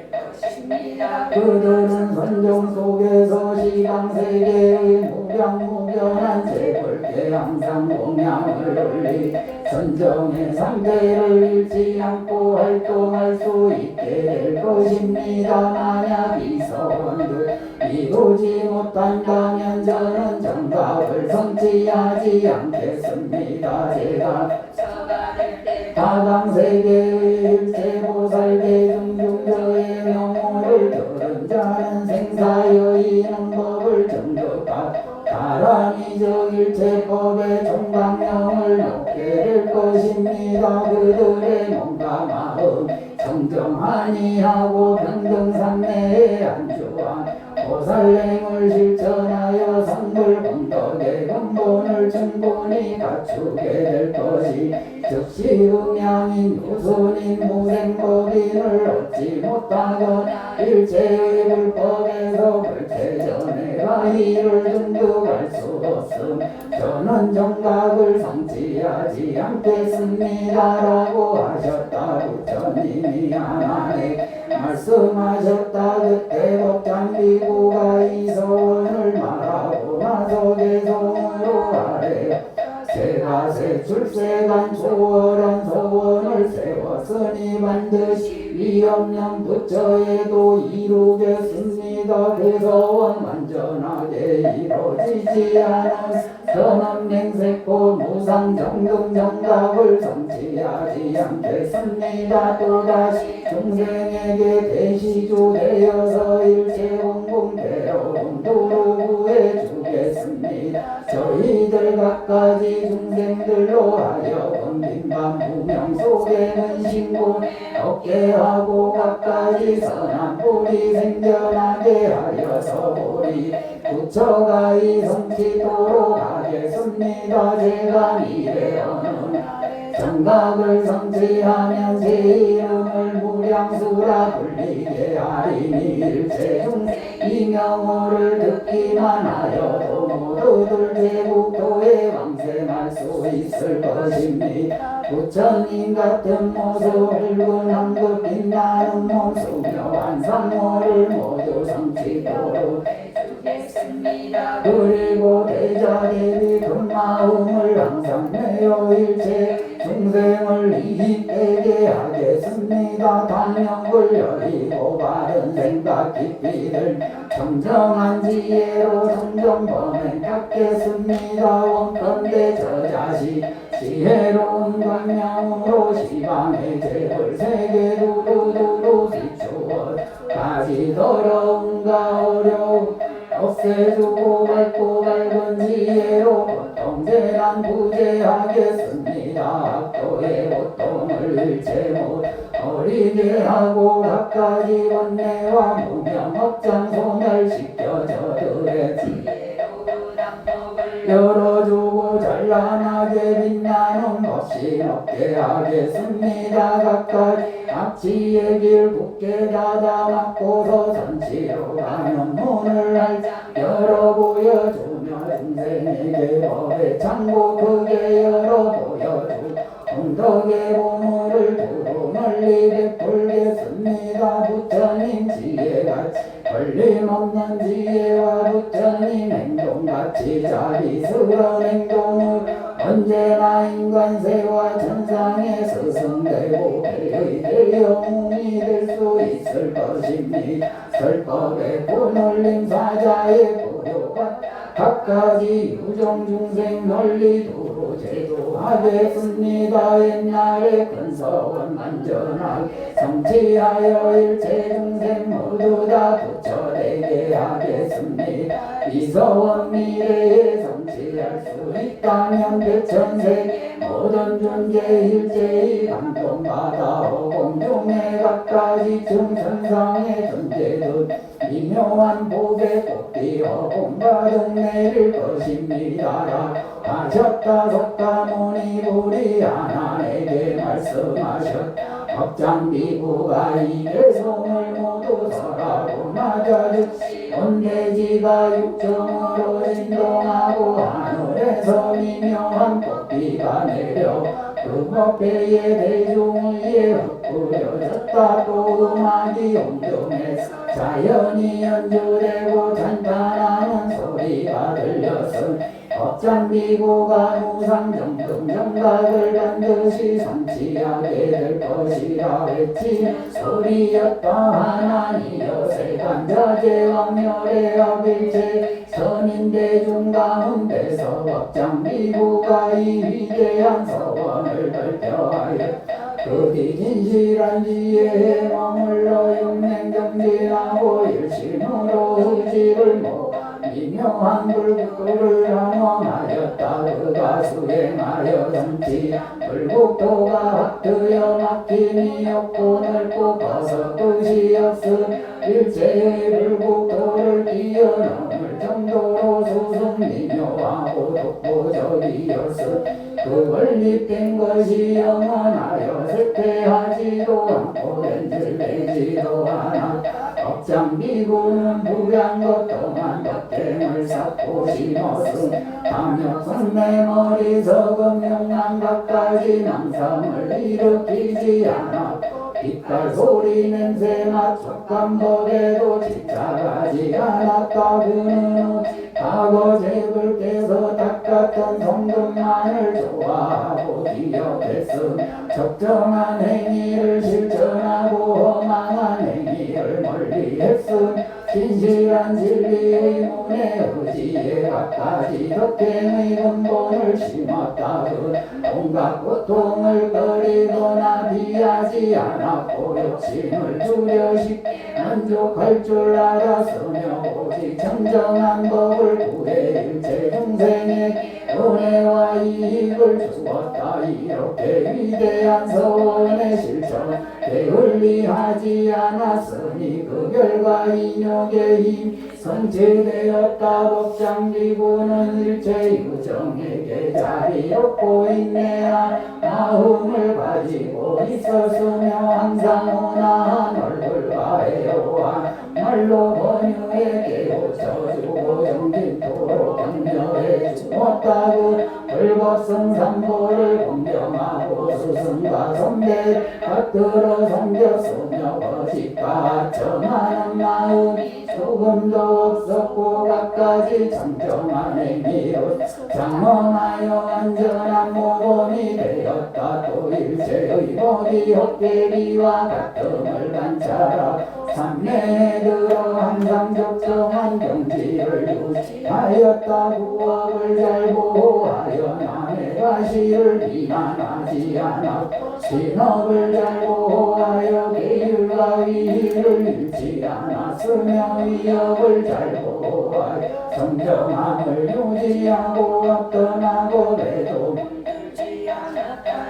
그들은 선정 속에서 시방세계의 무량무변한 제불께 항상 공양을 올리 선정의 상태를 잃지 않고 활동할 수 있게 될 것입니다. 만약 이 서원도 이루지 못한다면 저는 정각을 성취하지 않겠습니다. 제가 다방세계의 일체보살 대중중 저의 명호를 들은 자는 생사여의는 법을 정득하고 사람이 저 일체법의 총각명을 놓게 될 것입니다. 그들의 몸과 마음 정정하니하고 평등삼매에 안주한 보살행을 실천하여 성불공덕의 근본을 충분히 갖추게 될 것이 즉시 음양인 유순인 무생법인을 얻지 못하거나 일체의 불법에서 불체전에가 이를 등득할 수 없음 저는 정각을 성취하지 않겠습니다라고 하셨다. 부처님이 하나에 말씀하셨다. 그때 법장비구가 이 서원을 말하고 나서 개성으로 아래 제가 새 출세간 초월한 서원을 세웠으니 반드시 위엄령 부처에도 이루겠습니다. 그 서원 완전하게 이루어지지 않은 선언맹세코 무상정등 정답을 성취하지 않겠습니다. 또다시 중생에게 대시주 되어서 일체원공대로 공도로 구해주겠습니다. 저희들 각가지 중생들로 하여금 순간 무명 속에 문신고 어깨하고 갖가지 선한 불이 생겨나게 하여서 우리 부처가 이 성취도록 하겠습니다. 제가 미래 어느 날 정각을 성취하면 제 이름을 무량수라 불리게 하리니 일체중 이명호를 듣기만 하여도 모두들 제국도에 왕생할 수 있을 것입니다. 부처님 같은 모습 붉은 한국 빛나는 몸 수묘한 상호를 모두 성취도록 해주겠습니다. 그리고 대자대비 그 마음을 항상 내어 일체 중생을 이익되게 하겠습니다. 당명을 여리고 바른 생각 깊이를 정정한 지혜로 점점 범행하겠습니다. 원건대 저 자식 지혜로운 광명으로 시방의 죄를 세계 두루두루 비추어 다시 더러움과 어려움 없애주고 밝고 밝은 지혜로 고통재난 구제하겠습니다. 악도의 고통을 일체 못 어리게 하고 갖가지 원내와 무명 억장 소멸시켜 저들의 지혜로운 악독을 열어주고 찬란하게 빛나는 것이 없게 하겠습니다. 갖가지 악취의 길 굳게 닫아막고서 전치로 가는 문을 활짝 열어 보여주며 중생에게 법의 창고 크게 열어 보여주고 공덕의 보물을 두루 널리 베풀겠습니다. 부처님 지혜같이 걸림없는 지혜와 부처님 행동같이 자비스러운 행동을 언제나 인간세와 천상에 스승되고 배의 영웅이 될 수 있을 것입니다. 설법의 고놀림 사자의 고요가 각가지 유정중생 널리 두루 제도하겠습니다. 옛날에 근서원 만전하게 성취하여 일체 중생 모두 다 부처되게 하겠습니다. 이서원 미래에 성취할 수 있다면 대천세계 모든 존재 일제히 감동받아 공중에 각가지 중천상의 존재들 미묘한 복에 꽃피어 공과등 내릴 것입니다. 하셨다 석가모니 불이 하나에게 말씀하셨다. 법장비구가 이게 손을 모두 서라고 맞아주시 온대지가 육정으로 진동하고 하늘에서 미묘한 꽃비가 내려 그 법회에 대중의에 흩뿌려졌다. 또 음악이 온종해서 자연이 연주되고 찬탄하는 소리가 들렸음 법장비구가 무상정금 정각을 반드시 성취하게 될 것이라 외치는 소리였다. 하나니여 세간자재 왕멸의 합일체 선인대중 가운데서 법장비구가 이 위대한 서원을 발표하여 그리 진실한 지혜에 머물러 용맹정진하고 일심으로 의지를 모아 미묘한 불국도를 경험하였다. 그가 수행하여 성취 불국도가 확트여 막힘이 없고 넓고 커서 끝이 없음 일체의 불국도를 뛰어넘을 정도로 수승 미묘하고 독보적이었음 그 건립된 것이 영원하여 쇠퇴하지도 않고 변질되지도 않아 법장비구는 부양 것 동안 덕행을 쌓고 심었음 탐욕성 내 머리석은 용남 갖가지 망상을 일으키지 않아 빛깔 소리 냄새 맛 촉감 법에도 집착하지 않았다. 그는 과거 죄를 깨서 닦았던 성금만을 좋아하고 기억했음 적정한 행위를 실천하고 허망한 행위를 멀리했음 진실한 진리의 문에 의지에 갖가지 덕행의 근본을 심었다. 그 온갖 고통을 버리거나 비하지 않았고 욕심을 줄여식 만족할 줄 알았으며 오직 정정한 법을 구해 일체 중생에게 은혜와 이익을 주었다. 이렇게 위대한 서원의 실천 게을리하지 않았으니 그 결과 인욕의 힘 성취되었다. 법장기구는 일체 유정에게 자비롭고 인내한 마음을 가지고 있었으며 항상 온화한 얼굴과 애호한 말로 번유에 깨우쳐주고 정진토록 격려해 주었다고. 불법성삼보를 공경하고 스승과 선배 받들어 섬겼으며 거짓과 정하는 마음이 조금도 없었고 갖가지 정정한 행위로 장엄하여 완전한 모범이 되었다. 또 일체의 법이 헛되기와 같음을 관찰하 삼내에 들어 항상 적정한 경지를 유지하였다. 구업을 잘 보호하여 남의 과실을 비난하지 않아 신업을 잘 보호하여 계율과 위의를 잃지 않았으며 위협을 잘 보호하여 정정함을 유지하고 어떠나고 배도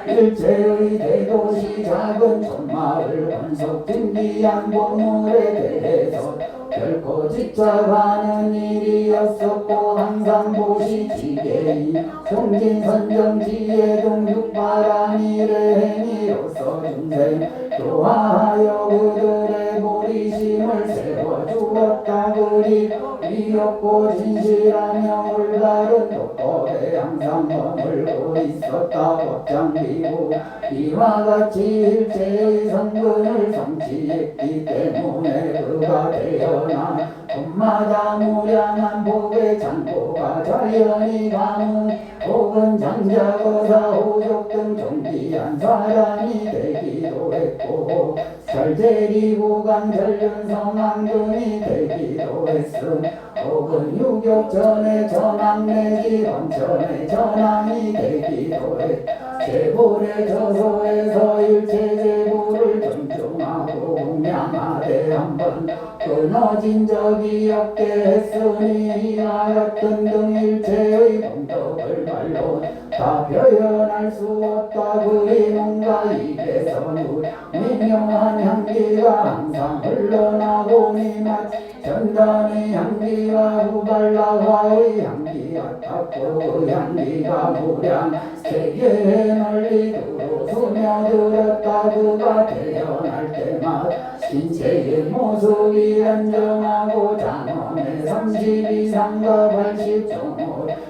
일체의 대도시 작은 촌마을 원속 진기한 보물에 대해서 결코 집착하는 일이었었고 항상 보시지게인 종진선정지혜 동육바람 일의 행위로서 중생 교화하여 그들의 보리심을 세워주었다. 그리 위없고 진실하며 올바른 도법에 항상 머물고 있었다. 법장기구 이와 같이 일체의 성근을 성취했기 때문에 그가 되어나 돈마다 무량한 복의 창고가 자연히 가문 혹은 장자거사 호족 등 존귀한 사람이 되기도 했고 설제리고강 전륜성왕등이 되기도 했음 혹은 유격전의 전왕 내지 원천의 전왕이 되기도 했 제불의 저소에서 일체 제불을 존중하고 공양하되 한번 끊어진 적이 없게 했으니 이와 같은 등 일체의 공덕을 말로 다 표현할 수 없다. 그의 뭔가 입에서 미묘한 향기가 항상 흘러나고 미맛 전단의 향기와 후발라화의 향기 같았고 그 향기가 무량 세계에 널리 두루 스며들었다. 그가 태어날 때마다 신체의 모습이 안정하고 장엄의 32상과 80종을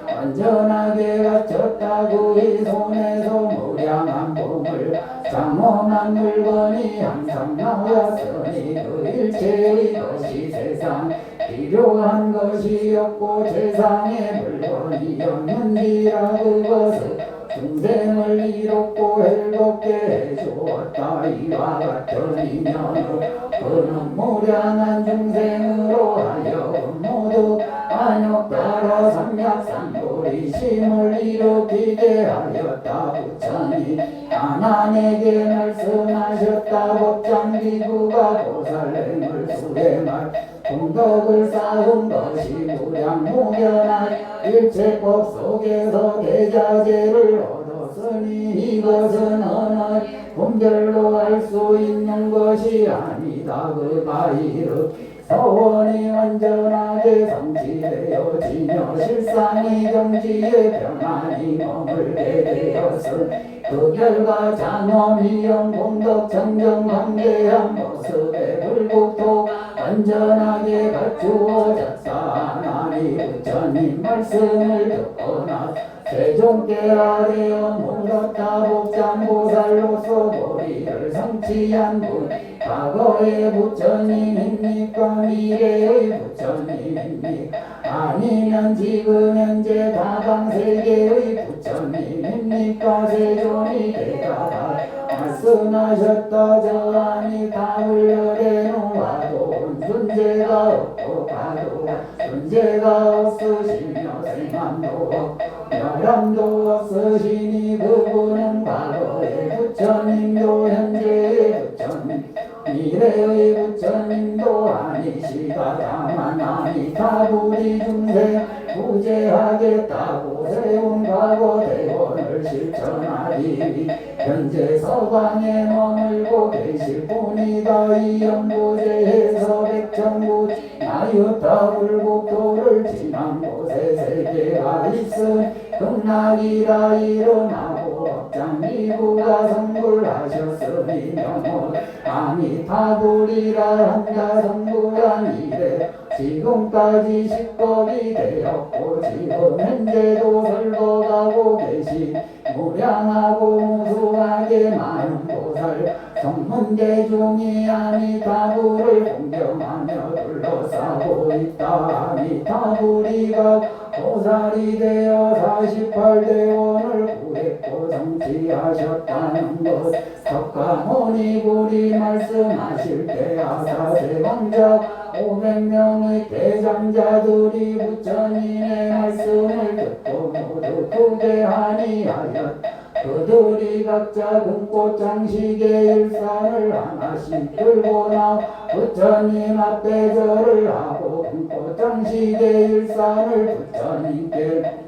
완전하게 갖췄다. 그의 손에서 무량한 보물 장엄한 물건이 항상 나왔으니 그 일체의 것이 세상 필요한 것이었고 세상의 물건이었는지라 그것을 중생을 이롭고 행복게 해주었다. 이와 같은 인연으로 그는 무량한 중생으로 하여금 모두 안욕 따라 삼약삼보리심을 일으키게 하였다. 부처님 하나님에게 말씀하셨다. 법장기구가 보살행을 수행할 공덕을 쌓은 것이 무량무견한 일체법 속에서 대자재를 얻었으니 이것은 어느 분별로 알 수 있는 것이 아니다. 그가 이르 서원이 완전하게 성취되어 지녀 실상이 경지에 평안히 머물게 되었으니 그 결과 장엄이영 공덕 정정 관계한 모습에 불국토 완전하게 갖추어졌다. 하나님 부처님 말씀을 듣거나 세종께 아뢰어 물었다. 복장보살로서 보리를 성취한 분 과거의 부처님입니까? 미래의 부처님입니까? 아니면 지금 현재 다방세계의 부처님입니까? 세존이 대답하 말씀하셨다. 저하니 답을 여대노와도 존재가 없고 가도 존재가 없으시며 생함도 없고 멸함도 없으시니 그분은 과거의 부처님도 현재의 부처님 미래의 부처님도 아니시다. 다만 아미타불이 중생 구제하겠다고 세운 과거 대원을 실천하리. 현재 서방에 머물고 계실 뿐이다. 이 연구제에서 백천구 나유타 불국도를 지난 곳에 세계가 있음 극락이라 일어나고 업장미부가 성불하셨으니 명호 아미타불이라 한다. 성불한 이래 지금까지 식겁이 되었고 지금 현재도 설거가고 계시 무량하고 무수하게 많은 보살 성문대중이 아미타불을 공경하며 둘러싸고 있다. 아미타불이가 보살이 되어 48대원을 구했고 성취하셨다는 것 석가모니불이 말씀하실 때 아사세왕작 500명의 대장자들이 부처님의 말씀을 듣고 모두 투개하니하여 그들이 각자 금꽃 장식의 일산을 하나씩 들고 나 부처님 앞에 절을 하고 금꽃 장식의 일산을 부처님께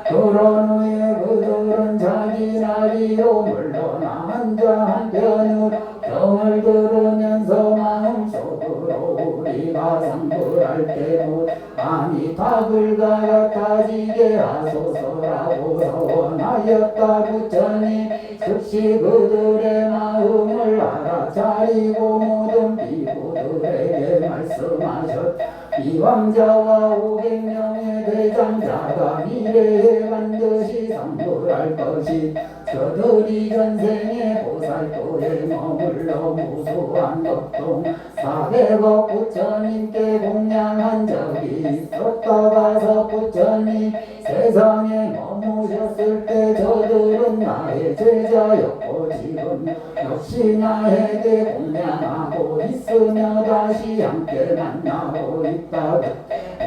그런 후에 그들은 자기 나리로 물러나 앉아 한편으로 경을 들으면서 마음속으로 우리가 상불할 때도 아미타불과 같아지게 하소서라고 서원하였다. 부처님 즉시 그들의 마음을 알아차리고 모든 비구들에게 말씀하셨다. 이왕자와 500명의 대장자가 미래에 반드시 성불할 것이 저들이 전생에 보살도에 머물러 무수한 법동 400억 부처님께 공양한 적이 있었다. 가서 부처님 세상에 머무셨을 때 저들은 나의 제자였고 지금 역시 나에게 공양하고 있으며 다시 함께 만나고 있다.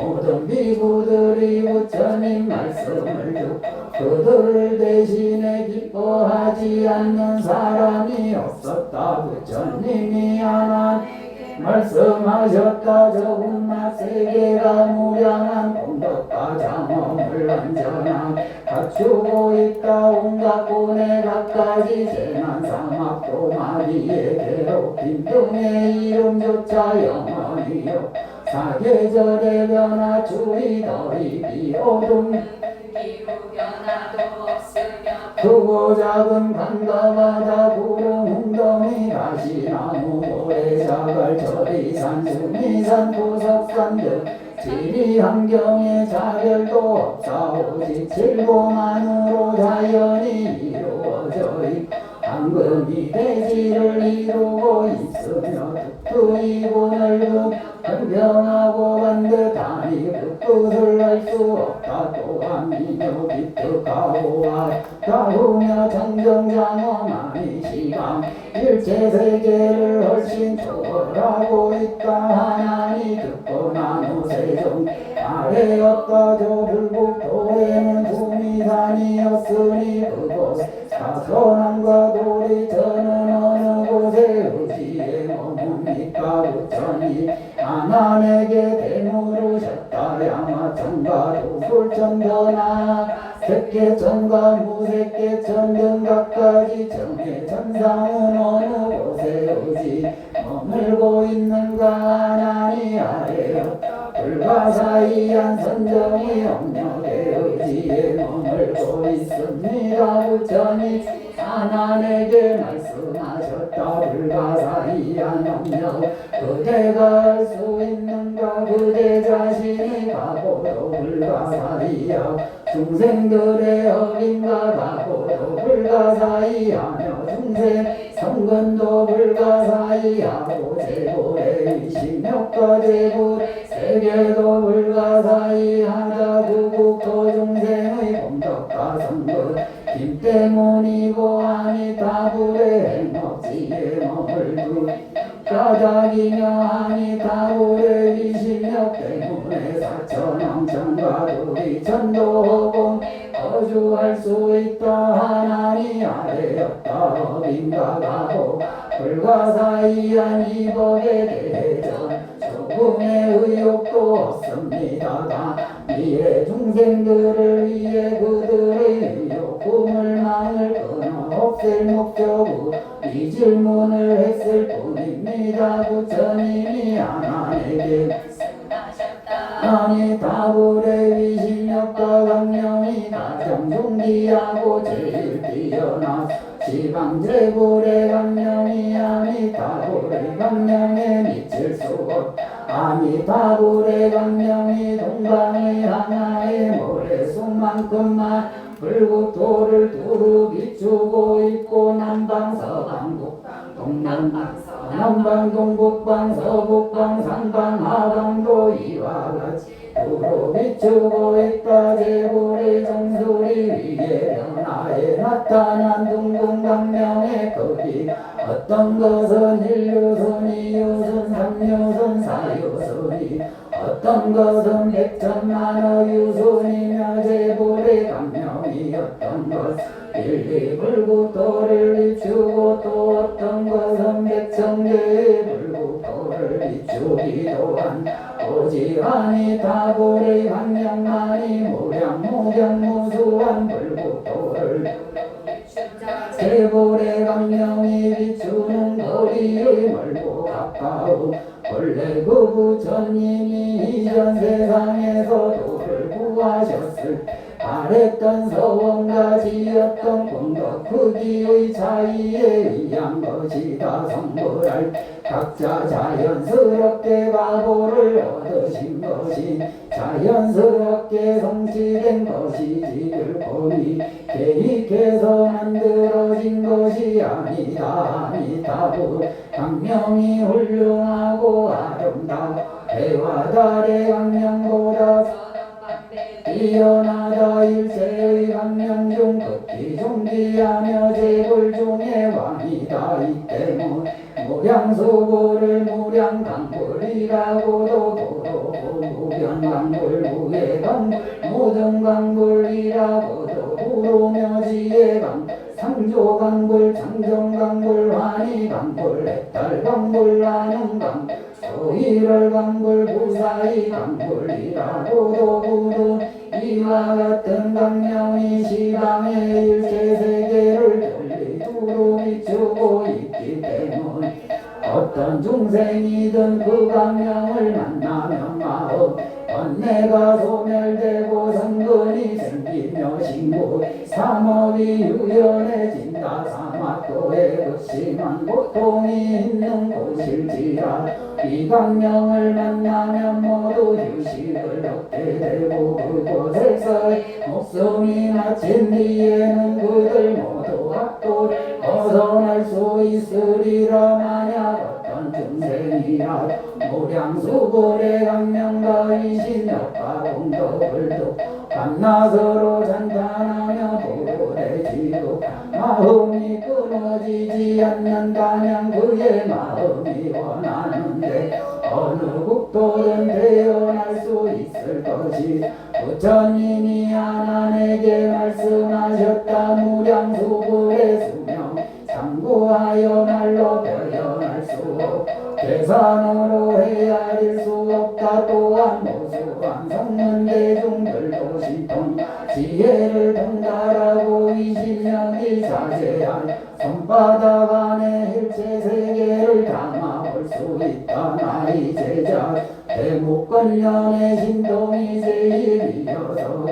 모든 비구들이 부처님 말씀을 듣고 그들을 대신에 기뻐하지 않는 사람이 없었다. 부처님이 하나 말씀하셨다. 저군나 세계가 무량한 공덕과 장엄을 완전한 갖추고 있다. 온갖 고뇌 갖가지 재난 사막도 마귀의 괴롭힘 등의 이름조차 영원히요 사계절의 변화 추위 더위 비오름 크고 작은 강가바다 구름 웅덩이 가시나무 모래사갈 저리 산수미산 보석산 등 지리 환경에 차별도 없사 오직 질고만으로 자연이 이루어져 있고 황금이 대지를 이루고 있으며 뚝뚝이고 넓은 평평하고 반듯하니 그 끝을 알 수 없다. 또한 미묘 기특하고 아름다우며 청정장엄하니 시방 일체세계를 훨씬 초월하고 있다. 하나니 듣고 나누 세종 아래였다. 저 불국도에는 수미산이었으니 그곳 사선함과 돌이 저는 어느 곳에 의지에 머뭅니까. 부처님 아난에게 대물으셨다. 양화천과 도술천전하 색계천과 무색계천 등 각가지 천의 천상은 어느 곳에 의지 머물고 있는가. 하나니 아래요 불가사의한 선정이 영역의 의지에 머물고 있습니다. 부처님 아난에게 말씀하셨다. 불가사의한 영역 그대가 알 수 있는가. 그대 자신이 가고도 불가사의하고 중생들의 어딘가 가고도 불가사의하며 중생 성근도 불가사의하고 제불의 위신욕과 제불 세계도 불가사의하자. 구국도 중생의 공덕과 성근 힘 때문이고 아미타불의 행복지에 머물고 까닭이며 아미타불의 위신력 때문에 사천왕천과 우리천도공 거주할 수 있다. 하나니 아래였다. 어딘가 가고 불가사의한 이 법에 대해서 조금의 의욕도 없습니다가 미래 중생들을 위해 그들의 의욕 꿈을 망을 끊어 없앨 목적으로 이 질문을 했을 뿐입니다. 부처님이 하나님에게 아니 다불의 위신력과 강령이 가장 존귀하고 제일 뛰어나 지방제불의 강령이 아니 다불의 강령에 미칠 수 없 아니 다불의 강령이 동방의 하나의 모래수만큼만 불국토를 두루 비추고 있고 남방 서방 북방 동남 남방 동북방 서북방 상방 하방도 이와 같이 두루 비추고 있다. 제불의 정수리 위에 변화에 나타난 둥근 강명의 급이 어떤 것은 일유순 이유순 삼유순 사유순이 어떤 것은 백천만어 유순이며 제불의 강명이 어떤 것 일리불국토를 비추고 또 어떤 것은 백천개의 불국토를 비추기도 한 오직 아니 다불의 강명만이 무량무경무수한 불국토를 제불의 강명이 비추는 거리의 멀고 가까운 원래 그 부처님이 이전 세상에서 도를 구하셨을 바랬던 서원과 지었던 공덕 크기의 차이에 의한 것이다. 성불할 각자 자연스럽게 과보를 얻으신 것이 자연스럽게 성취된 것이지 불법이 계획해서 만들어진 것이 아니다. 아니다. 강명이 훌륭하고 아름다워 해와 달의 강명보다 뛰어나다. 일체의 강명 중 극히 존귀하며 제불 중의 왕이다. 이 때문 무량수불을 무량강불이라고도 부르고 무량강불 무예강불 모등강불이라고도 부르며 지혜강 상조강불 창정강불 환희강불 해탈강불 나눔강불 소일월강불 부사이강불이라고도 부르 이와 같은 강명이 시방의 일체세계를 돌리 두루 비추고 있기 때문에 어떤 중생이든 그 강명을 만나면 마음 번뇌가 소멸되고 성근이 생기며 신고 삼업이 유연해진다. 사막도에 극심한 고통이 있는 곳일지라 이 강명을 만나면 모두 휴식을 얻게 되고 그곳에서 목숨이 마친 뒤에는 그들 모두 악도 벗어날 수 있으리라. 만약 어떤 중생이라 무량수불의 강명과 이신력과 공덕을 또 밤낮으로 찬탄하며 도래지도 마음이 끊어지지 않는다면 그의 마음이 원하는데 어느 국토든 태어날 수 있을 것이 부처님이 아난에게 말씀하셨다. 무량수불의 수명 상고하여 말로 표현할 수 없고 계산으로 헤아릴 수 없다. 또한 무수한 성문대중들도 신통 지혜를 통달하고 이신명이 자세한 손바닥 안에 일체 세계를 담아볼 수 있다. 나의 제자 대목권련의 신동이 제일이어서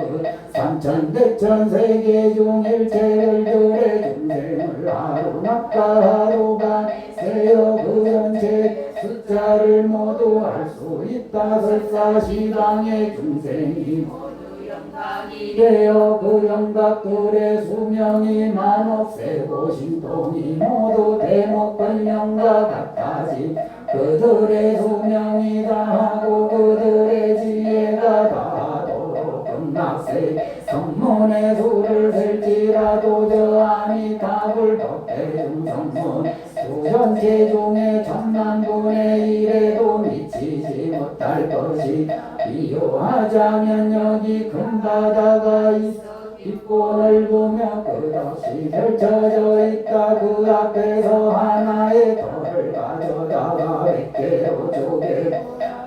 삼천대천 세계 중 일체들의 중생을 하루낮과 하루가 세어 그 전체 숫자를 모두 알 수 있다. 설사 시방의 중생이 되어 그 영각들의 수명이 만억세고 신통이 모두 대목권령과 같아지 그들의 수명이 다하고 그들의 지혜가 다하도록 끝났세. 성문의 수를 셀지라도 저 아미타불 법대중 성문 수전체 중에 천만분의 일에도 미치지 못할 것이 비유하자면 여기 큰 바다가 있어 깊고 넓으며 끝없이 펼쳐져 있다. 그 앞에서 하나의 털을 가져다가 100개로 쪼개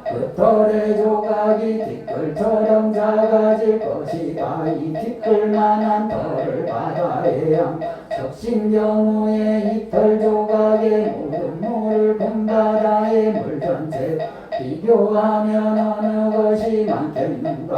그 털의 조각이 티끌처럼 작아질 것이다. 이 티끌만한 털을 바다에 적신 경우에 이 털 조각에 묻은 물을 본 바다의 물 전체 비교하면 어느 것이 많겠는가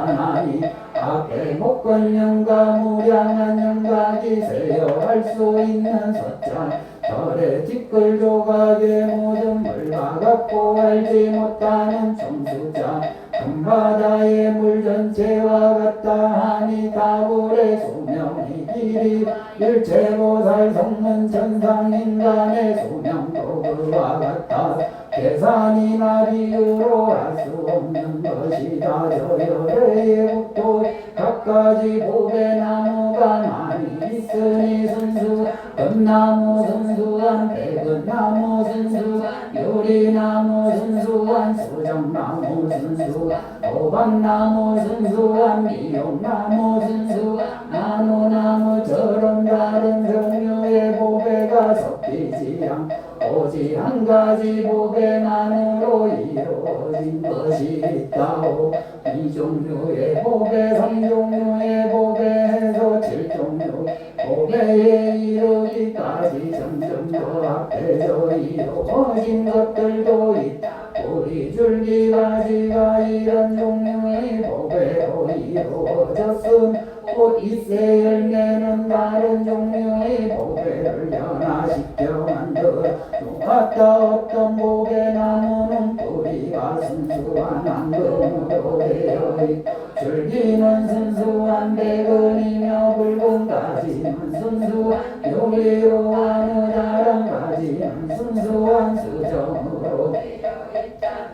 하나니 앞에 목걸령과 무량한 영각이 세어갈 수 있는 숫자 털의 티끌 조각에 묻은 물과 같고 알지 못하는 총수자 금바다의 물 전체와 같다 하니 다불의 수명이 길이 일체보살 속는 천상인간의 수명도 그와 같다. 계산이나 비유로 할 수 없는 것이다. 저 여러의 국토 갖가지 보배나무가 많이 있으니 순수 금나무 순수한 백은나무 순수 유리나무 순수한 수정나무 순수 호박나무 순수한 미용나무 순수 나무나무처럼 다른 종류의 보배가 섞이지 않고 오직 한 가지 보배만으로 이루어진 것이 있다오. 이 종류의 보배, 3종류의 보배에서 7종류 보배에 이르기까지 점점 더 앞에서 이루어진 것들도 있다. 뿌리, 줄기, 가지가 이런 종류의 보배로 이루어졌음. 꽃, 잎의 열매는 다른 종류의 보배를 변화시켜 만들어 똑같다. 어떤 보배나무는 뿌리가 순수한 앙금으로 되어 있고 줄기는 순수한 백은이며 붉은 가지는 순수한 유리로 어느 다른 가지는 순수한 수정으로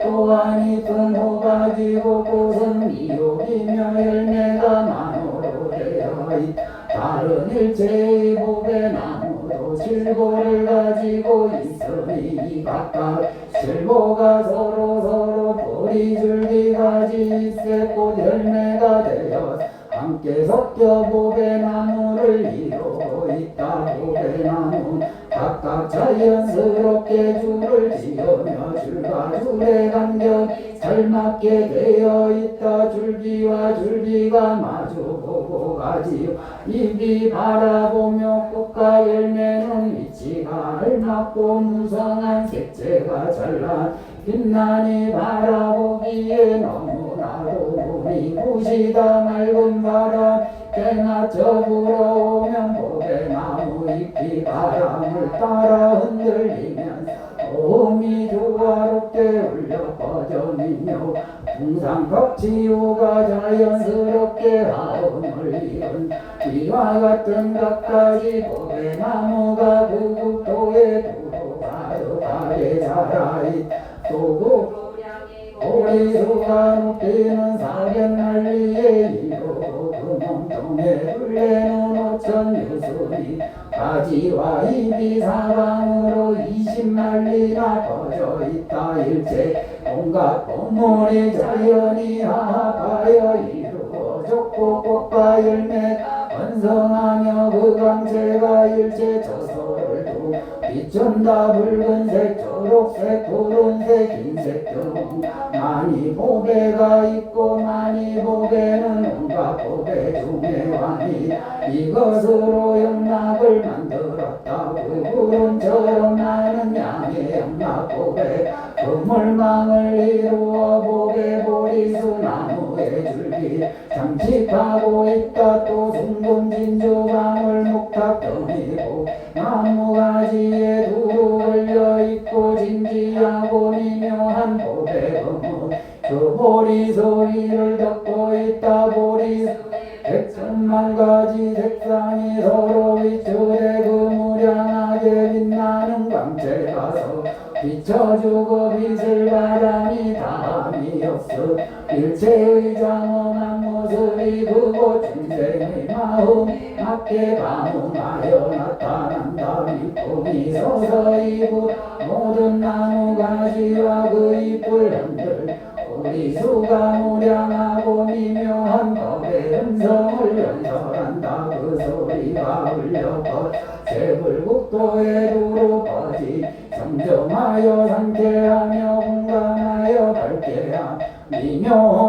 또한 이쁜 호박이고 꽃은 미혹이며 열매가 만호로 되어 있다. 다른 일체의 보배나무도 실보를 가지고 있으니 각각 실보가 서로 뿌리 줄기 가지 잎새 꽃 열매가 되어 함께 섞여 보배나무를 이루고 있다. 보배나무 각각 자연스럽게 줄을 지으며 줄과 줄의 간격이 잘 맞게 되어 있다. 줄기와 줄기가 마주보고 가지요. 잎이 바라보며 꽃과 열매는 위치가 알맞고 무성한 색채가 잘난 빛나니 바라보기에 너무나도 눈이 부시다. 맑은 바람 때맞춰 불어오면 보배나무 잎이 바람을 따라 흔들리면 소음이 조화롭게 울려 퍼져니며 풍산각지호가 자연스럽게 하음을 이룬 이와 같은 각가지 보배나무가 그 국토에 두루 가득하게 자라있다. 또 오리수가 높이는 400만리에 이르고 그 몸통에 둘레는 5천 유순이 가지와 잎이 사방으로 20만리나 퍼져 있다. 일체 온갖 보물이 자연이 합하여 이루어졌고 꽃과 열매가 번성하며 그 강체가 일체 저소를 두고 비춘다. 붉은색, 초록색, 푸른색, 흰색 등 많이 보배가 있고 많이 보배는 온갖 보배 중에 왕이 이것으로 영락을 만들었다. 그 구름처럼 많은 양의 영락 보배 그물망을 이루어 보배 보리수 나무의 줄기 장식하고 있다. 또 순금 진주 방울 목탁 등이고 나무가지에 두루 걸려있고 진지하고 미묘한 보배금은 그 보리수 위를 덮고 있다. 보리수 100천만 가지 색상이 서로 비추되 그 무량하게 빛나는 광채가서 비춰주고 빛을 바람이 담이 없어 일체의 장엄한 모습이 그곳 중생의 마음 맞게 감응하여 나타난다. 이쁨이 서서히고 모든 나무가지와 그 잎을 흔들 우리 수가 무량하고 미묘한 법의 음성을 연설한다. 그 소리가 울려퍼 세불국도에 두루 퍼지 정정하여 상쾌하며 공감하여 밝게한 미묘나다나하니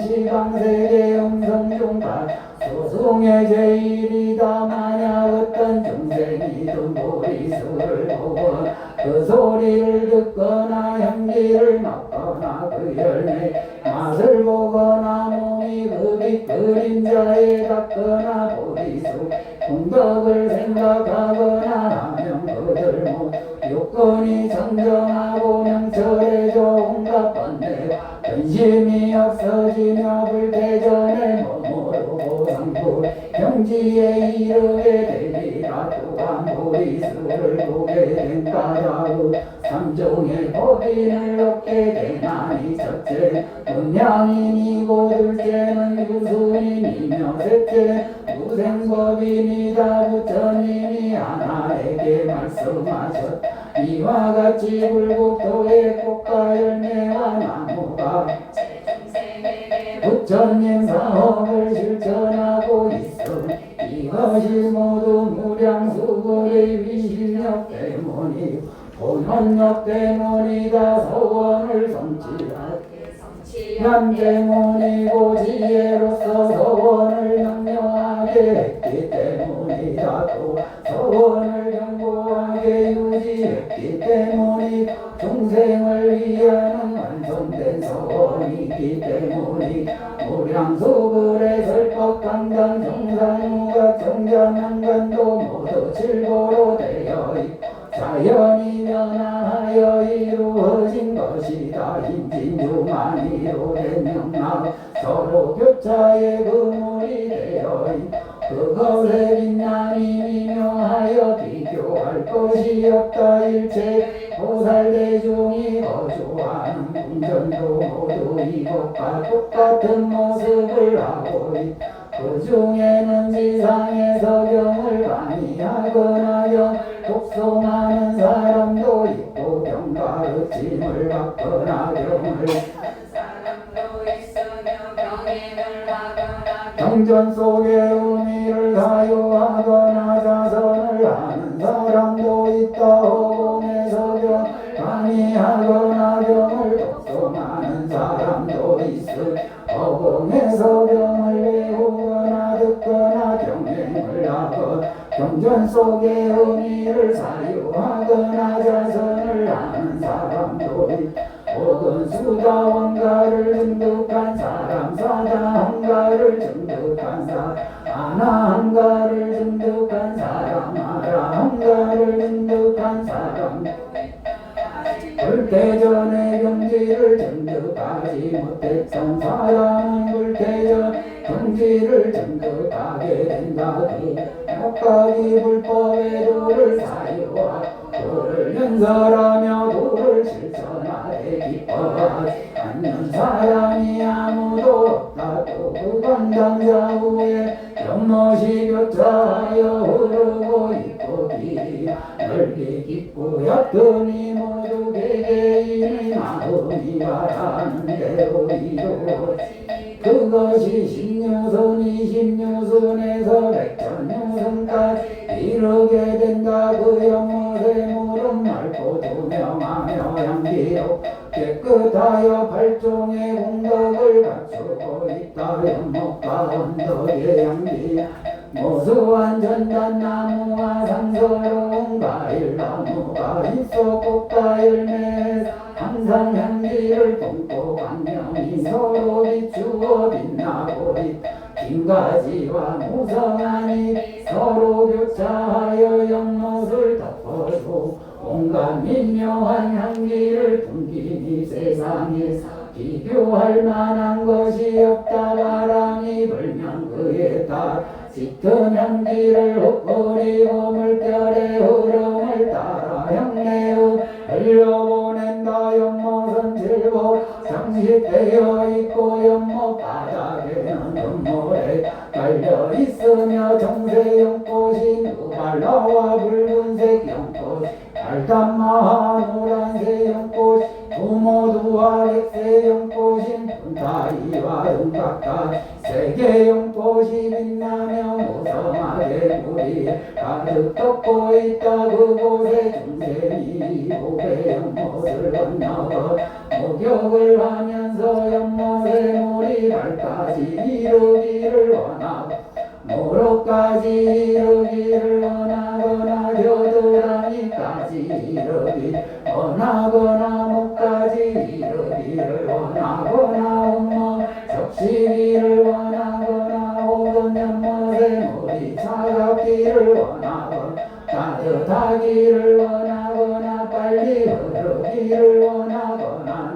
시방세계 음성중발 소승의 제일이다. 만약 어떤 중생이 등보리수를 보건 그 소리를 듣거나 향기를 맡거나 그 열매 맛을 보거나 몸이 그빛 그림자에 닿거나 보리수 공덕을 생각하거나 하면 그들 못 요건이 정정하고 명철해져 온갖 번뇌 근심이 없어지며 불태전을 몸으로 보상불 경지에 이르게 되리라. 또한 보리수를 보게 된 까닭은 삼종의 법인을 얻게 되나니 첫째 은양인이고 둘째는 유순인이며 셋째 무생법인이다. 부처님이 하나에게 말씀하셨 이와 같이 불국토의 꽃과 열매와 나무가 부처님 사업을 실천하고 있음. 이것이 모두 무량수거의 위실력 때문이 본원력 때문이다. 서원을 성취한 때문이고 지혜로서 서원을 명료하게 했기 때문이다. 또 서원을 견고하게 유지했기 때문이 중생을 위하는 완성된 서원이기 때문이 무량수불의 설법강당 정산무각 정전한간도 모두 질보로 되어 자연이 변화하여 이루어진 것이다. 인진유만이로 된 명랑 서로 교차의 그물이 되어 그것에 빛나니 미묘하여 비교할 것이 없다. 일체 보살대중이 거주하는 궁전도 모두 이것과 똑같은 모습을 하고 그 중에는 지상에서 병을 관이하거나 독송하는 사람도 있고 병과 의침을 받거나 병을 경전 속에 의미를 사유하거나 자선을 하는 사람도 있다. 허공에서 병 관이하거나 병을 독송하는 사람도 있으 허공에서 병을 외우거나 듣거나 병행을 하거나 경전 속의 의미를 사유하거나 자선을 하는 사람도 있다. 혹은 수다원가를 증득한 사람 사다한가를 증득한 사람 아나한가를 증득한 사람 아라한가를 증득한 사람 불태전의 경지를 증득하지 못했던 사람은 불태전 경지를 증득하게 된다. 목각이 불법의 도를 사유하 도를 연설하며 도를 실천하되 기뻐하지 않는 사람이 아무도 없다. 또 그건 당자 후에 연못이 교차하여 흐르고 있고 길이 넓게 깊고 얕으니 모두 개개인의 마음이 바라는 대로 이루어지 그것이 십류순이 십류순에서 백천류순까지 이르게 된다. 그 연못의 물은 맑고 투명하며 향기로 깨끗하여 팔종의 공덕을 갖추고 있다. 연못과 언덕의 향기 모수한 전단나무와 상서로운 과일나무가 있어 꽃과 열매 항상 향기를 품고 광명이 서로 비추어 빛나고 긴 가지와 무성하니 서로 교차하여 연못을 덮어주고 온갖 미묘한 향기를 풍기니 세상에 비교할 만한 것이 없다. 바람이 불면 그에 따라 짙은 향기를 흩뿌리고 물결의 흐름을 따라 향내어 흘려보낸다. 연못은 질고 장식되어 있고 연못 바닥에는 금물에 깔려 있으며 정색 연꽃이 누발라와 붉은색 연꽃 달담마한 노란색 연꽃 부모두와 백색 연꽃인 분다리와 등각각 세계 가득 덮고 있다. 그곳에 중생이 목에 연못을 건너고 목욕을 하면서 연못의 물이 발까지 이르기를 원하고 무릎까지 이르기를 원하거나 겨드랑이까지 이르기를 원하거나 목까지 이르기를 원하거나 온몸 적시기를 원하거나 혹은 연못의 물이 차갑기를 원하거나 따뜻하기를 원하거나 빨리 흐르기를 원하거나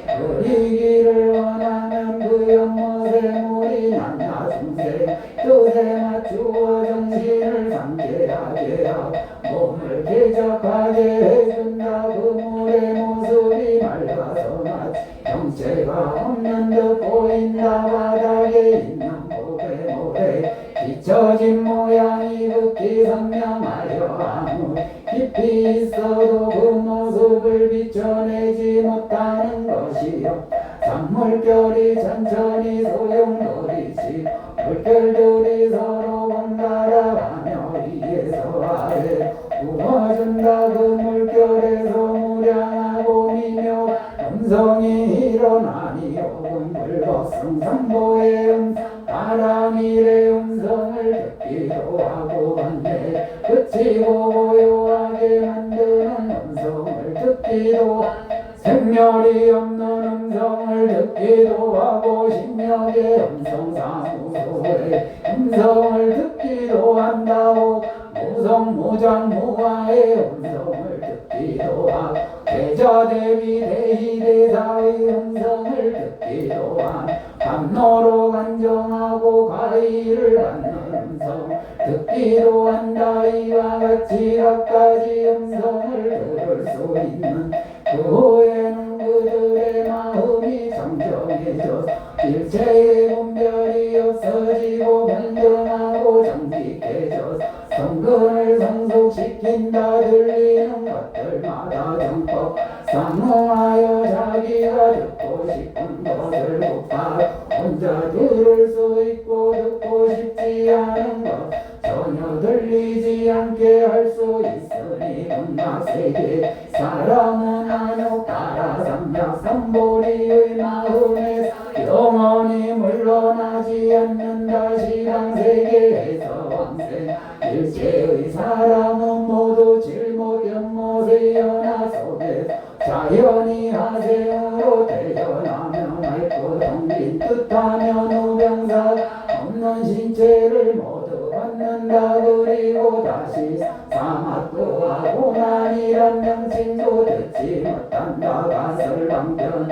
흐리기를 원하면 그 연못의 물이 남녀 중생 뜻에 맞추어 정신을 상쾌하게 하고 몸을 쾌적하게 해준다. 그 물의 모습이 맑아서 마치 형체가 없는 듯 보인다. 바닥에 있는 목의 모래 비춰진 모양이 극히 선명하여 아무 깊이 있어도 그 모습을 비춰내지 못하는 것이요 산물결이 천천히 소용돌이지 물결들이 서로 번갈아가며 위에서 아래 부어준다. 그 물결에서 무량하고 미묘 음성이 일어나니 혹은 불법성상보의 바람일의 음성을 듣기도 하고 한데 그치고 고요하게 만드는 음성을 듣기도 생멸이 없는 음성을 듣기도 하고 신력의 음성사무소의 음성을 듣기도 한다고 무성무장무화의 음성을 듣기도 하고 대자대비 대희대사의 음성을 듣기도 하고 감노로 간정하고 가의를 받는 음성 듣기도 한다. 이와 같이 각가지 음성을 들을 수 있는 그 후에는 그들의 마음이 정정해져 일체의 분별이 없어지고 평등하고 정직해져 성근을 성숙시킨다. 들리는 것들마다 정법 상응하여 자기가 듣고 싶은 것을 곧바로 혼자 들을 수 있고 듣고 싶지 않은 것 전혀 들리지 않게 할 수 있으니 음악세계 사람은 안욕 따라 삼약삼보리의 마음에서 영원히 물러나지 않는다. 시간세계에서 왕생 일체의 사람은 모두 질못 연못의 연화 속에 자연이 하생으로 태어나며 맑고 정빈 뜻하며 누병사 없는 신체를 모두 받는다. 그리고 다시 사막도 하고 난이란 명칭도 듣지 못한다. 가설방편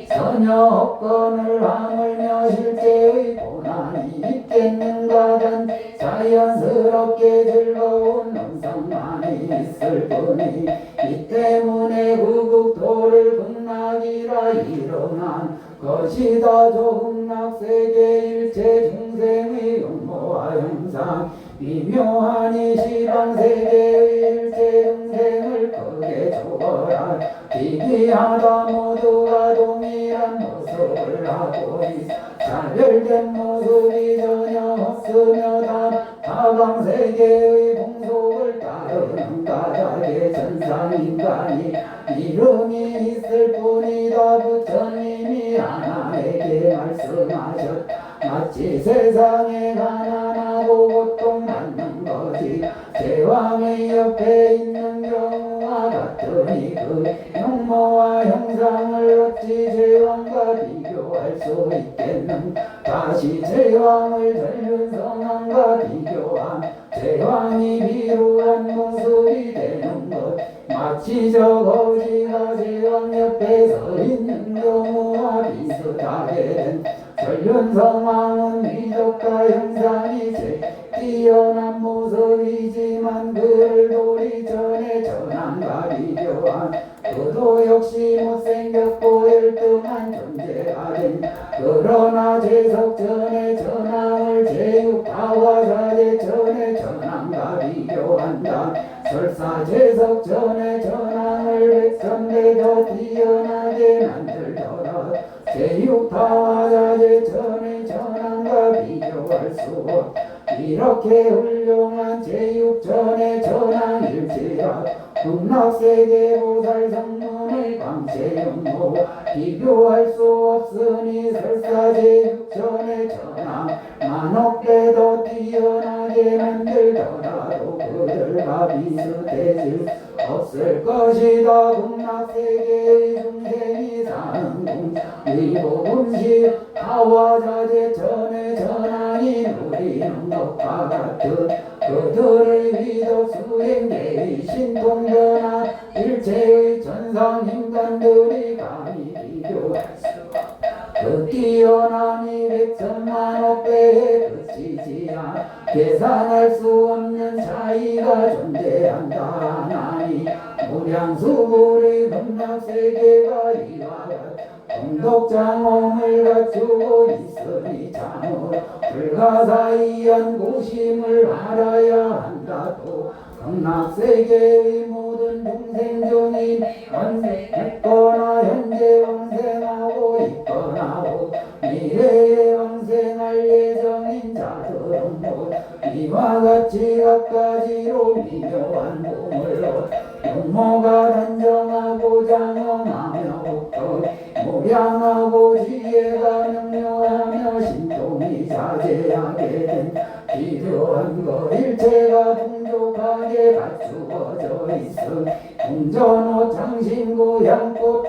전혀 헛건을 하물며 실제의 고난이 있겠는가. 단 자연스럽게 즐거운 음성만이 있을 뿐이 이 때문에 구국도를 극락이라 일어난 것이다. 조흑락세계 일체 중생의 용모와 형상 미묘하니 시방세계의 일체 중생을 크게 초월한 비기하다. 모두가 동일한 모습을 하고 있어 차별된 모습이 전혀 없으며 다방세계의 풍속을 따르는 까닭의 천상인간이 이름이 있을 뿐이다. 부처님이 하나에게 말씀하셨다. 마치 세상에 가난하고 고통받는 것이 제왕의 옆에 있는 경우와 같으니 그 용모와 형상을 어찌 제왕과 비교할 수 있겠는가. 다시 제왕을 전륜성왕과 비교한 제왕이 비루한 모습이 되는 것 마치 저 거지가 제왕 옆에 서 있는 경우와 비슷하게 된 전륜성왕은 미적과 형상이 제일 뛰어난 모습이지만 그를 도리 전에 전왕과 비교한 그도 역시 못생겼고 열등한 존재가 된 그러나 제석 전에 전왕을 제육파와 사제 전에 전왕과 비교한다. 설사 제석 전에 전왕을 백선대 더 뛰어나게 만들더라 제육파와 사제 전에 전왕과 비교할 수 없다. 이렇게 훌륭한 제육전의 전황일지라 극락세계 보살 성문의 광채용모 비교할 수 없으니 설사제육전의 전황 만억 배도 뛰어나게 만들더라도 그들과 비슷해질 없을 것이다. 극락세계의 중생이 사는 곳 의복음식 타와자재 전의 전황이 누리는 것과 같은 그들의 위덕 수행계의 신통변화 일체의 전상 인간들이 감히 비교할 수 그 뛰어남이 백천만억 배에 그치지 않아 계산할 수 없는 차이가 존재한다. 하나니 무량수불의 극락세계가 이와 같은 공덕장엄을 갖추고 있으니 참으로 불가사의한 고심을 알아야 한다. 또 극락세계의 모든 중생 중인 원생했거나 현재 왕생하고 있거나 미래에 왕생할 예정인 자들은 모두 이와 같이 각가지로 미묘한 보물로 용모가 단정하고 장엄하며 무량하고 지혜가 명료하며 신통이 자제하게 된 필요한 것 일체가 풍족하게 갖추어져 있음 궁전호 장신구 양꽃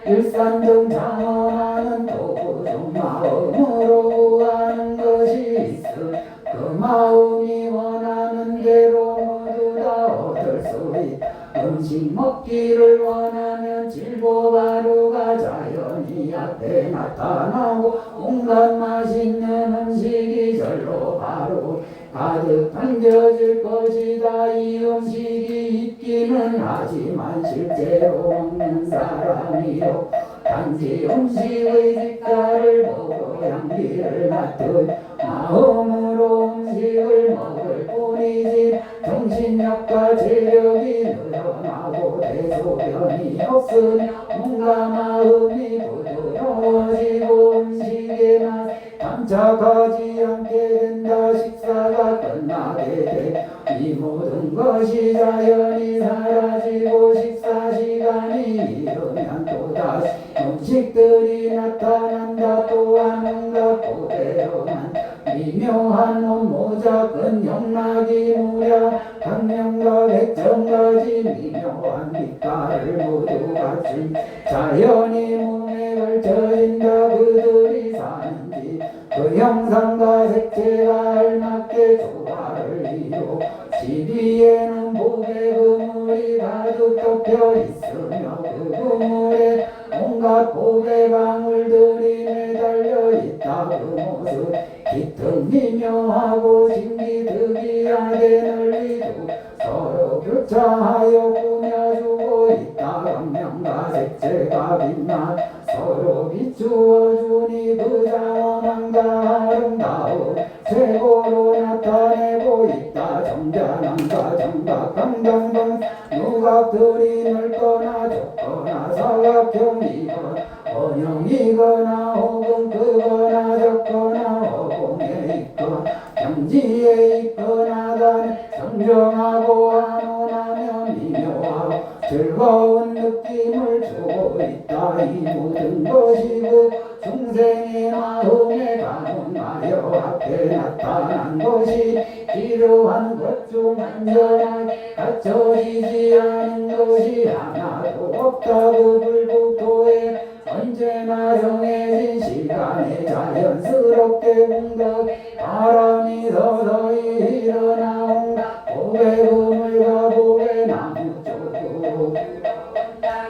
일산 등 장엄하는 도구중 마음으로 구하는 것이 있음 그 마음이 원하는 대로 모두 다 얻을 수 있다. 음식 먹기를 원하면 질보가루가 자연히 앞에 나타나고 온갖 맛있는 음식이 절로 바로 가득 담겨질 것이다. 이 음식이 있기는 하지만 실제로 먹는 사람이요 단지 음식의 색깔을 보고 향기를 맡은 마음으로 음식을 먹을 뿐이지 정신력과 재력이 늘어나고 대소변이 없으니 뭔가 마음이 부드러워지고 음식에 맛 감착하지 않게 된다. 식사가 끝나게 돼 이 모든 것이 자연히 사라지고 식사 시간이 이르면 또다시 음식들이 나타난다. 또한 온갖 고대로만 미묘한 옷모작은 영락이 무려 학명과 백정까지 미묘한 빛깔을 모두 갖춘 자연이 몸에 걸쳐진다. 그들이 사는지 그 형상과 색채가 알맞게 조화를 이루 지위에는 목에 그물이 가득 덮여 있으며 그 그물에 온갖 복의 방울들이 매달려 있다. 그 모습 짙은 미묘하고 진기특이하게 널리도 서로 교차하여 꾸며주고 있다. 광명과 색채가 빛나 서로 비추어주니 그 장엄함과 아름다움 최고로 나타내고 있다. 정자남과 정박한 경동 누각들이 넓거나 좁거나 사각형이거나 원형이거나 혹은 크거나 적거나 허공에 있거나 평지에 있거나 단 정정하고 안온하며 미묘하고 즐거운 느낌을 주고 있다. 이 모든 것이 그 중생의 마음에 감응하여 앞에 나타난 것이 필요한 것 중 완전하게 갖춰지지 않은 것이 하나도 없다. 그 불국토에 언제나 정해진 시간에 자연스럽게 공덕 바람이 서서히 일어나온다. 복의 그물과 복의 나무 쪽으로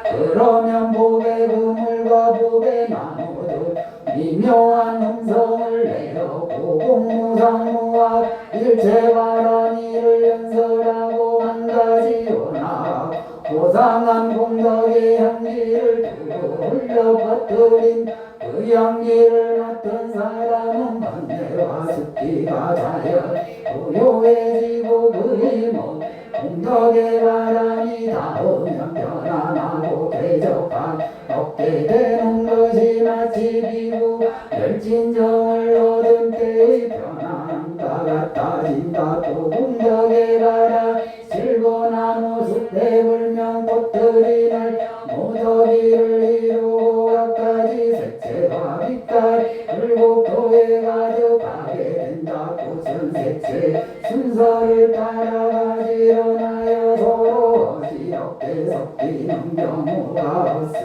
그러면 복의 그물과 복의 나무들 미묘한 음성을 내어 고공무상무와 일체바란 이를 연설하고 한 가지 원하 고상한 공덕의 향기를 두루 흘려 퍼뜨린 그 향기를 맡은 사람은 번뇌와 습기가 자연 고요해지고 그의 몸 공덕의 바람이 닿으면 편안하고 쾌적한 얻게 되는 것이 마치 비구 열진정을 얻은 때의 편안함과 같다. 된다 또 공덕에 가라 실고나무 숲에 불면 꽃들이 날 모더기를 이루고 갖가지 색채와 빛깔 불국토에 가져가게 된다 꽃은 색채 순서를 따라가지 일어나여 서로 어지럽게 섞이는 경우가 없어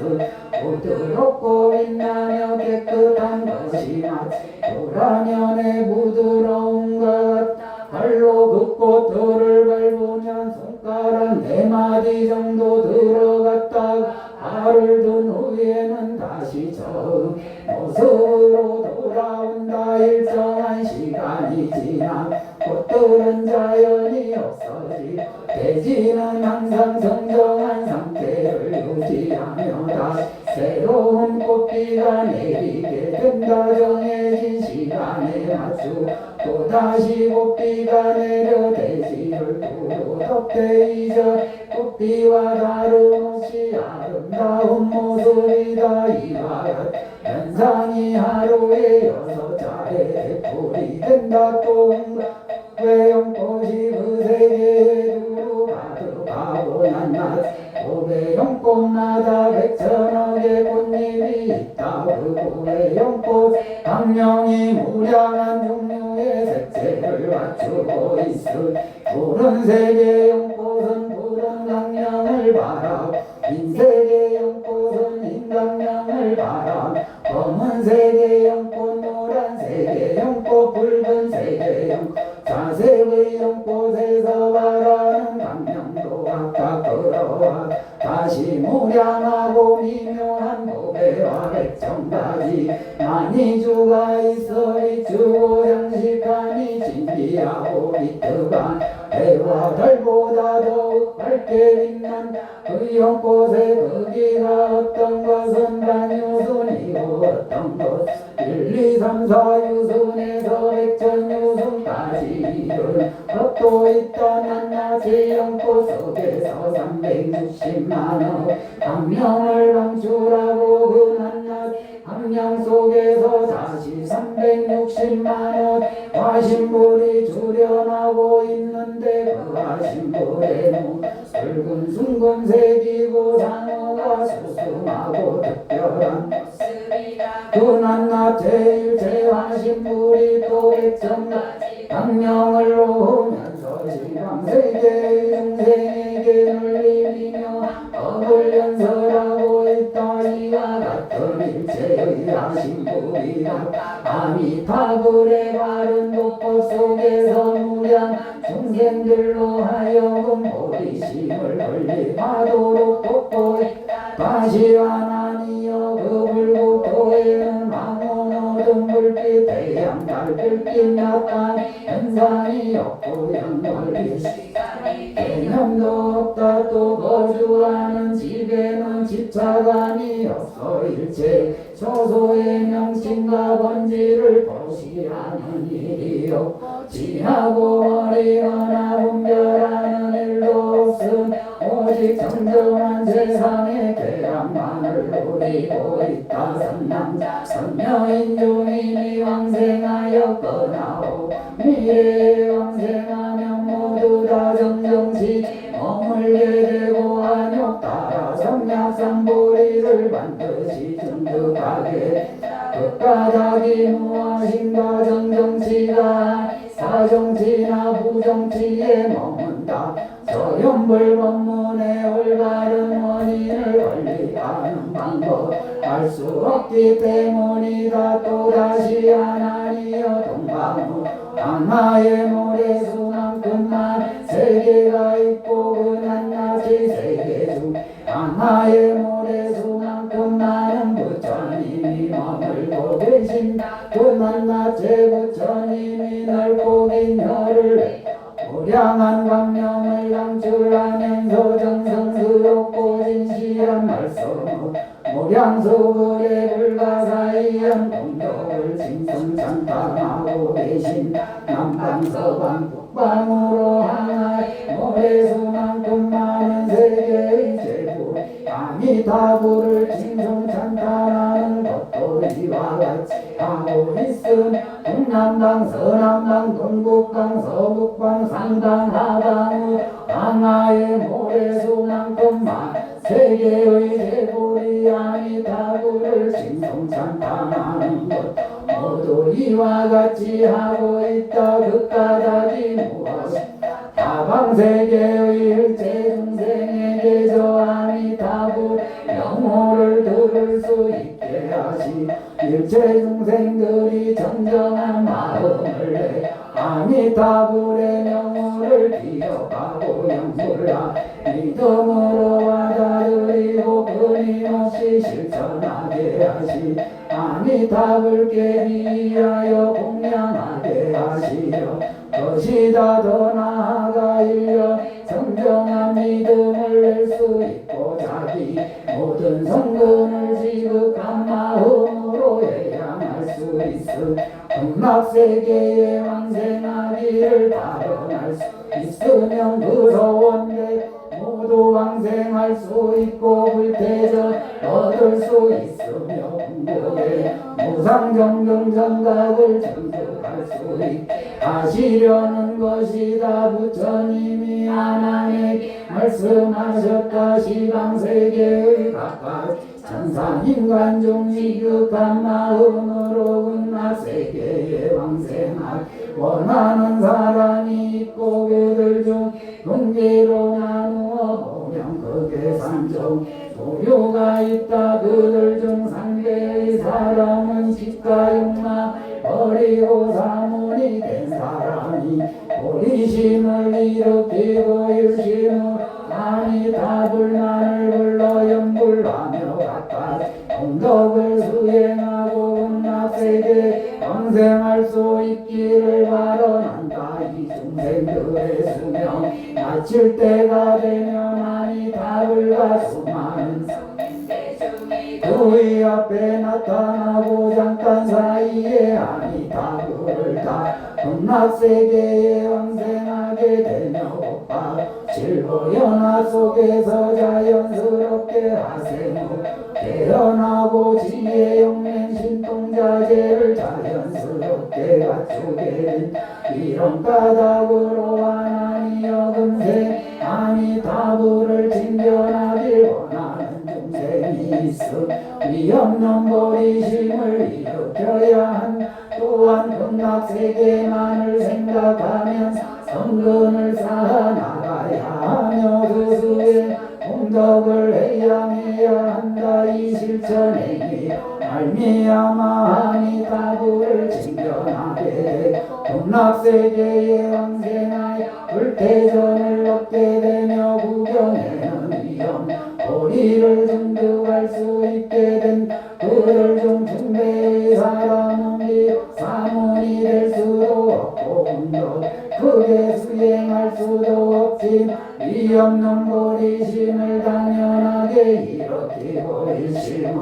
부드럽고 빛나며 깨끗한 것이 마치 도라년의 부드러운 것 발로 그 꽃들을 밟으면 손가락 4마디 정도 들어갔다가 발을 든 후에는 다시 저 모습으로 돌아온다 일정한 시간이 지나 꽃들은 자연히 없어지 대지는 항상 정정한 상태를 유지하며 다시 새로운 꽃비가 내리게 된다 정해진 시간에 맞추 또다시 꽃비가 내려 대지를 두루 덮게 잊어 꽃비와 다름없이 아름다운 모습이다 이와 같은 현상이 하루에 6차례 되풀이 된다 또 고배용꽃이 그 세계에 두루 가득하고 낱낱 고배용꽃마다 100,000억의 꽃잎이 있다 그 고배용꽃 강령이 무량한 종류의 색채를 갖추고 있을 푸른색의 용꽃은 푸른 강령을 바라 흰색의 용꽃은 흰 강령을 바라 검은색의 용꽃 노란색의 용꽃 붉은색의 용꽃 자색의 용꽃에서 바라는 강령도 각각 끌어와 다시 무량하고 미묘한 고배와 백정가지 만이주가 있어 이주고 장식하니 신비하고 비트간 해와 달보다 더욱 밝게 빛난 그 용꽃의 크기가 어떤 것은 반유순이고 어떤 것 1, 2, 3, 4유순에서 백천유순까지 이른 것도 있다 낱낱이 용꽃 속에서 360만원 강령을 방출하고 그 낱낱 강령 속에서 다시 360만원 화신불이 출현하고 있는데 그 화신불에는 붉은 숭금색이고 상어가 수승하고 특별한 그 낱낱 제일제 화신불이 또 백성까지 강령을 놓으면서 지방세계의 중생에게 눌리며 업을 연설하고 있다 이와 같은 일체의 화신불이다 아미타불의 바른 독법 속에서 무량 중생들로 하여금 호기심을 건립하도록 돕고 다시 하나니여 그 불국토에는 망원 어둠 불빛 태양 달 불빛 나타난 현상이 없고 양멀리 개념도 없다 또 거주하는 집에는 집차관이 없어 일체 초소의 명칭과 번지를 보시하는 일이요 지하고 버리거나 분별하는 일도 없음 오직 정정한 세상의 계량만을 누리고 있다 선남자 선녀인 중인이 왕생하였거나오 미래에 왕생하면 모두 다 정정시 머물게 되고 안욕 따라 성약상보리를 반드시 준득하게 끝가닥이 무엇인가 정정치가 사정치나 부정치에 머문다 소연불 법문의 올바른 원인을 원리하는 방법 알 수 없기 때문이다 또다시 하나니여 동방우 강하의 모래수만큼만 세계가 있고 그 낱낱이 세계 중 강하의 모래수만큼 많은 부처님이 머물고 계신다 그 낱낱의 부처님이 넓고 긴 혀를 무량한 광명을 강출하면서 정성스럽고 진실한 말씀을 무량수불의 불가사의한 공덕을 징성장담하고 계신 남방서방 북방으로 향하여 모래수만큼 많은 세계의 제부 아미타불을 징성찬탄하는 것도 이와 이와 같이 하고 있음 동남방 서남방 동북방 서북방 상방 하방 하나의 모래수만큼만 세계의 제불이 아미타불을 싱송산탄하는 것 모두 이와 같이 하고 있다 그 까닭이 무엇 다방세계의 일체중생에게 저 아미타불 영호를 들을 수 있게 하시 일체중생들이 정정한 마음을 내 아미타불의 명호를 기억하고 영불하 믿음으로 받아들이고 끊임없이 실천하게 하시 아미타불께 위하여 공양하게 하시려 것이다 더 나아가 일려 정정한 믿음을 낼 수 있고 자기 모든 성근을 지극한 마음으로 예양할 수 있음 극락세계의 왕생하기를 발언할 수 있으면 그 소원대 모두 왕생할 수 있고 불태전 얻을 수 있으며 공덕에 무상정등 정각을 증득할 수 있게 하시려는 것이다 부처님이 하나님께 말씀하셨다 시방세계의 각각 천상인간 중 지극한 마음으로 극락세계에 왕생할 원하는 사람이 있고 그들 중 분기로 나누어 보면 극의 삼종 소유가 있다 그들 중 상대의 사람은 집과 욕망 버리고 사문이 된 사람이 호리심을 일으키고 일심을 아미타불만을 불러 연불하며 각각 공덕을 수행하고 극락세계 왕생할 수 있기를 바라난다 이 중생들의 수명 마칠 때가 되면 아미타불과 수많은 그의 앞에 나타나고 잠깐 사이에 아미타불을 다 극락세계에 왕생하게 되며 오빠 실보연화 속에서 자연스럽게 하세모 태어나고 지혜 용맹 신동자재를 자연스럽게 갖추게 된 이런 까닭으로 하나니여 금세 아미타불을 징견하길 원하는 중생이 있음 위없는 보리심을 일으켜야 한 또한 극락세계만을 생각하면 성근을 쌓아 나가야 하며 그 수에 공덕을 해양해야 한다 이 실천행위 말미암아 아미타불을 징견하게 극락세계에 왕생하여 불태전을 얻게 되며 구경에는 위험 도리를 증득할 수 있게 된 그들 중 중대의 사람은 비록 사문이 될 수도 없고 공덕 크게 수행할 수도 없지 위없는 보리심을 당연하게 일으키고 일심을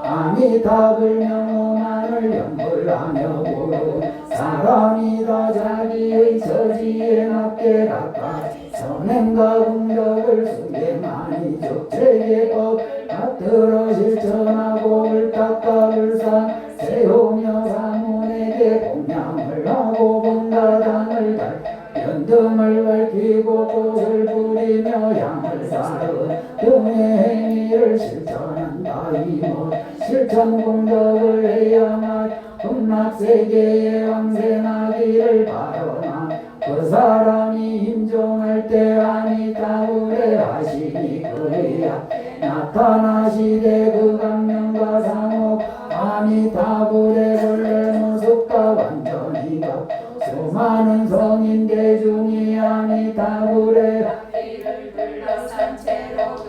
아미타불 명호만을 연불하며 부르 사람이 다 자기의 처지에 맞게 각각 선행과 공덕을 수행하니 적재계법 받들어 실천하고 불탁과 불상 세우며 사문에게 공양을 하고 본가당을 달 연등을 밝히고 꽃을 뿌리며 양을 사르 등의 행위를 실천한다 이모 실천 공덕을 해야만 극락세계에 왕생하기를 바라나 그 사람이 임종할 때 아미타불에 하시니 그리야 나타나시되 그 강명과 상호 아미타불의 본래 모습과 완전히 같 수많은 성인 대중이 아미타불의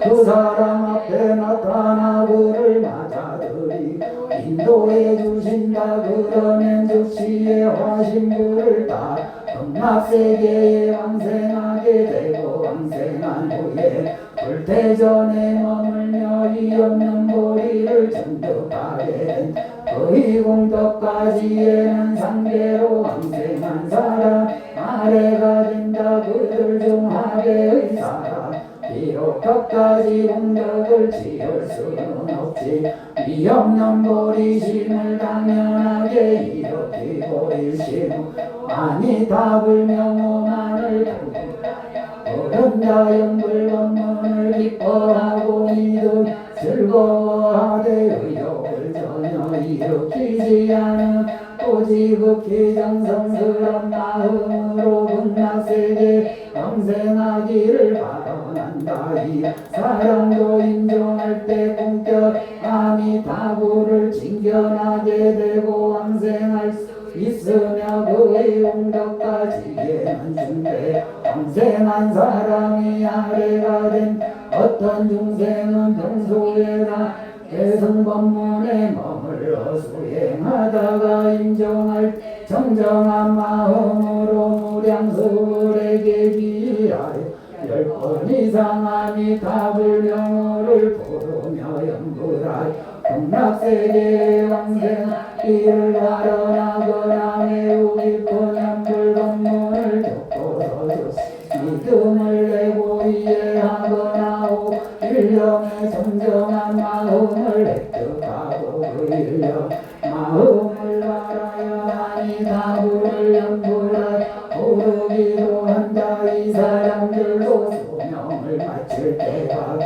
그 사람 앞에 나타나 그를 맞아들이 인도해 주신다 그러면 즉시에 화신불을 다 극락세계에 왕생하게 되고 왕생한 후에 불태전에 머물며 위없는 보리를 증득하게 된 그의 공덕까지에는 상대로 왕생한 사람 아래가 된다 그들 중 하계의 사람 비록 끝까지 공덕을 지을 수는 없지. 미없는 보리심을 당연하게 일으키고 일심 아니 답을 명호만을 어른다 영불법문을 기뻐하고 믿음 즐거워하되 의욕을 전혀 일으키지 않은 또 지극히 정성스런 마음으로 분낙세계 영생하기를 발언한다. 이 사랑도 인정할 때 공격 아미타불을 징견하게 되고 왕생할 수 있으며 그의 공덕까지에는 중대 왕생한 사람이 아래가 된 어떤 중생은 평소에나 대승법문에 머물러 수행하다가 인정할 정정한 마음으로 무량수불에게 비하여 10번 이상 아미타불 명호를 부르며 연불하여 극락세계의 왕생하기를 발언하거나 매우 깊은 연불법문을 듣고서 믿음을 내고 이해하거나 일령의 정정한 마음을 획득하고 그 일령 마음을 바라여 아미타불을 연불하여 부르기도 한다. 이 사람들도 수명을 마칠 때가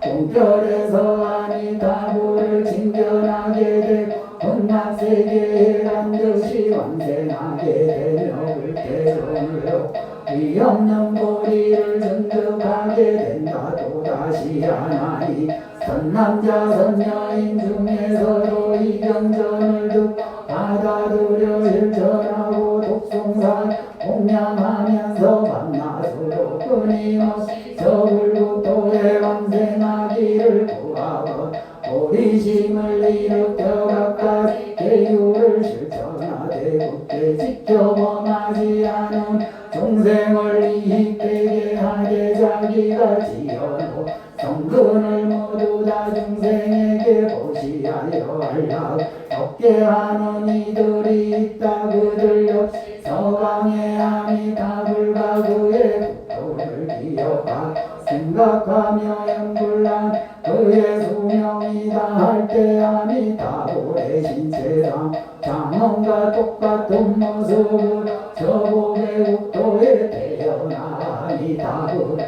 공결에서 아미타불을 징견하게 되고 극락세계에 반드시 왕생하게 되며 불태정으로 위없는 보리를 증득하게 된다. 또다시 하나니 선남자 선녀인 중에서도 이 경전을 듣고 받아들여 실천하고 독송산 공양하면서 만나서도 끊임없이 저불국토에 왕생하기를 구하고 보리심을 일으켜 각가지 계율을 실천하되 굳게 지켜 범하지 않은 중생을 이익되게 하게 자기가 지어놓은 성근을 모두 다 중생에게 보시하여 하려고 적게 하는 이들이 있다. 그들 역시 서방의 아미타불과 그의 국토를 기억하 생각하며 연불한 그의 수명이다 할 때 아미타불의 신체랑 장엄과 똑같은 모습을 저복의 국토에 태어나 아미타불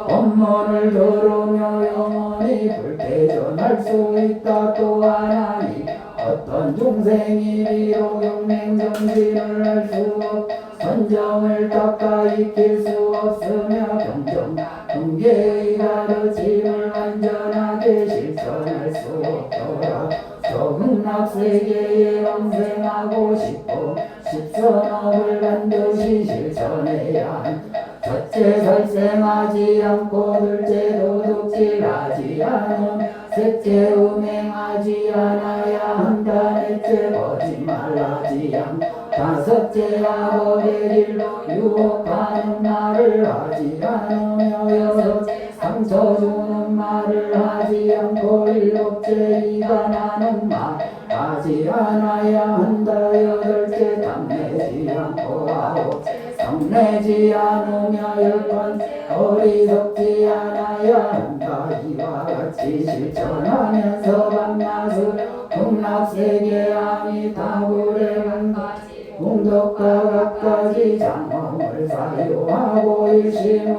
법문을 들으며 영원히 불태전할 수 있다. 또 하나니 어떤 중생이 비록 용맹정진을 할 수 없 선정을 닦아 익힐 수 없으며 경정 경계의 가르침을 완전하게 실천할 수 없더라. 저극락세계에 왕생하고 싶고 십선업을 반드시 실천해야 한다. 첫째 살생하지 않고 둘째 도둑질하지 않음 셋째 음행하지 않아야 한다. 넷째 거짓말하지 않 다섯째 악업의 길로 유혹하는 말을 하지 않으며 여섯째 상처 주는 말을 하지 않고 일곱째 이간하는 말 하지 않아야 한다. 여덟째 탐내지 않고 아홉째 성내지 않으며 열번 어리석지 않아야 한다. 이와 같이 실천하면서 밤낮을 극락세계 아미타불의 한가지 공덕과 각가지 장엄을 사유하고 일심을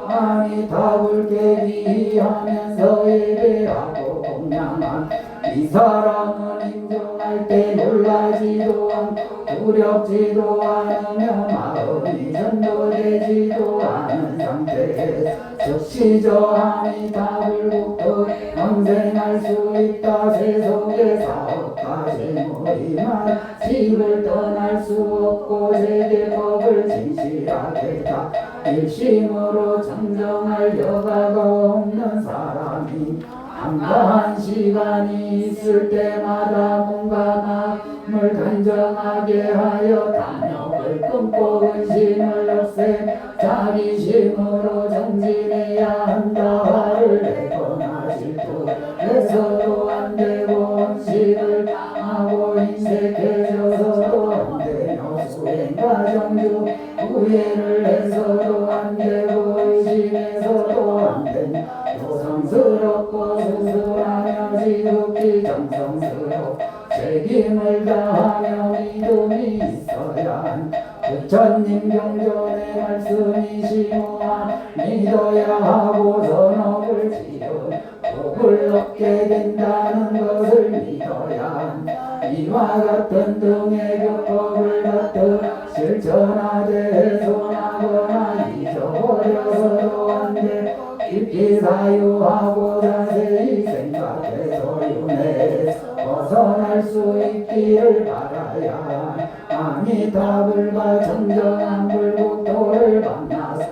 아미타불께 비하면서 예배하고 공양한 이 사람은 인정할 때 놀라지도 않고 두렵지도 않으며 마음이 전도되지도 않은 상태에서 즉시 저 아미타불국토에 왕생할 수 있다. 세속의 사업까지 머리만 집을 떠날 수 없고 세계법을 진실하게 다 일심으로 정정할 여가가 없는 사람이 한가한 시간이 있을 때마다 뭔가 마음을 단정하게 하여 탐욕을 끊고 근심을 없애 자비심으로 정진해야 한다. 화를 내거나 질투해서도 안 되고 음식을 당하고 인색해져서도 안 되며 수행과 정주 후회를 해서도 안 되고 지극히 정성스러워 책임을 다하며 믿음이 있어야 부처님 경전의 말씀이시모아 믿어야 하고 선업을 지은 복을 얻게 된다는 것을 믿어야 이와 같은 등의 교법을 받들 실천하되 훼손하거나 잊어버려서도 안돼 깊이 사유하고 자세히 생각해서 윤회 벗어날 수 있기를 바라야 아미타불과 정정한 불국토를 만나서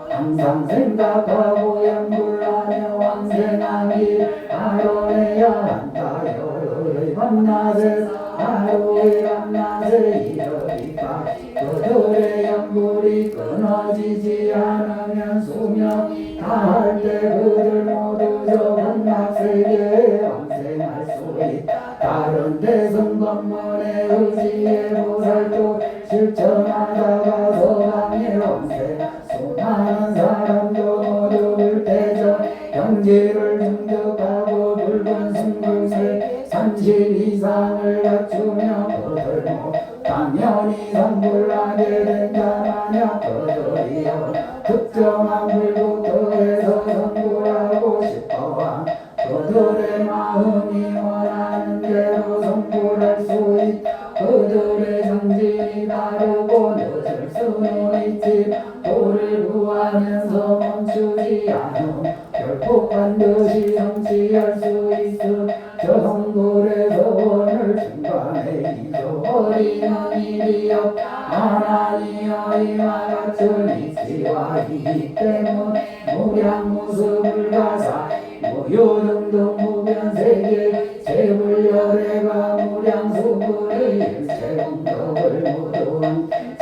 항상 생각하고 연불하며 왕생하길 알아내야 한다. 열의 밤낮에 하루의 밤낮에 이러니까 그들의 연불이 끊어지지 않으면 수명이 다할 때 그들 모두 저 극락세계에 왕생할 수 있다. 다른 대승 법문의 의지에 보살도 실천하다가 서방의 왕생 수많은 사람도 모두 불태전 경지를 중득하고 붉은 승불세 30 이상을 갖추며 그들 모 당연히 성불하게 된다. 만약 그들이여 특정한 불국토에서 성불하고 싶어와 그들의 마음이 원하는 대로 성불할 수 있다. 그들의 정진이 다르고 늦을 수는 있지 도를 구하면서 멈추지 않음 결국 반드시 성취할 수 있음. 저 성불에서 원을 중간에 잊어버리는 일이 없다. 하나니여 이와 같은 이치와 이기 때문 무량무습을 가사 무효등등 무변세계 재불열애가 무량수불의 일체공덕을 모두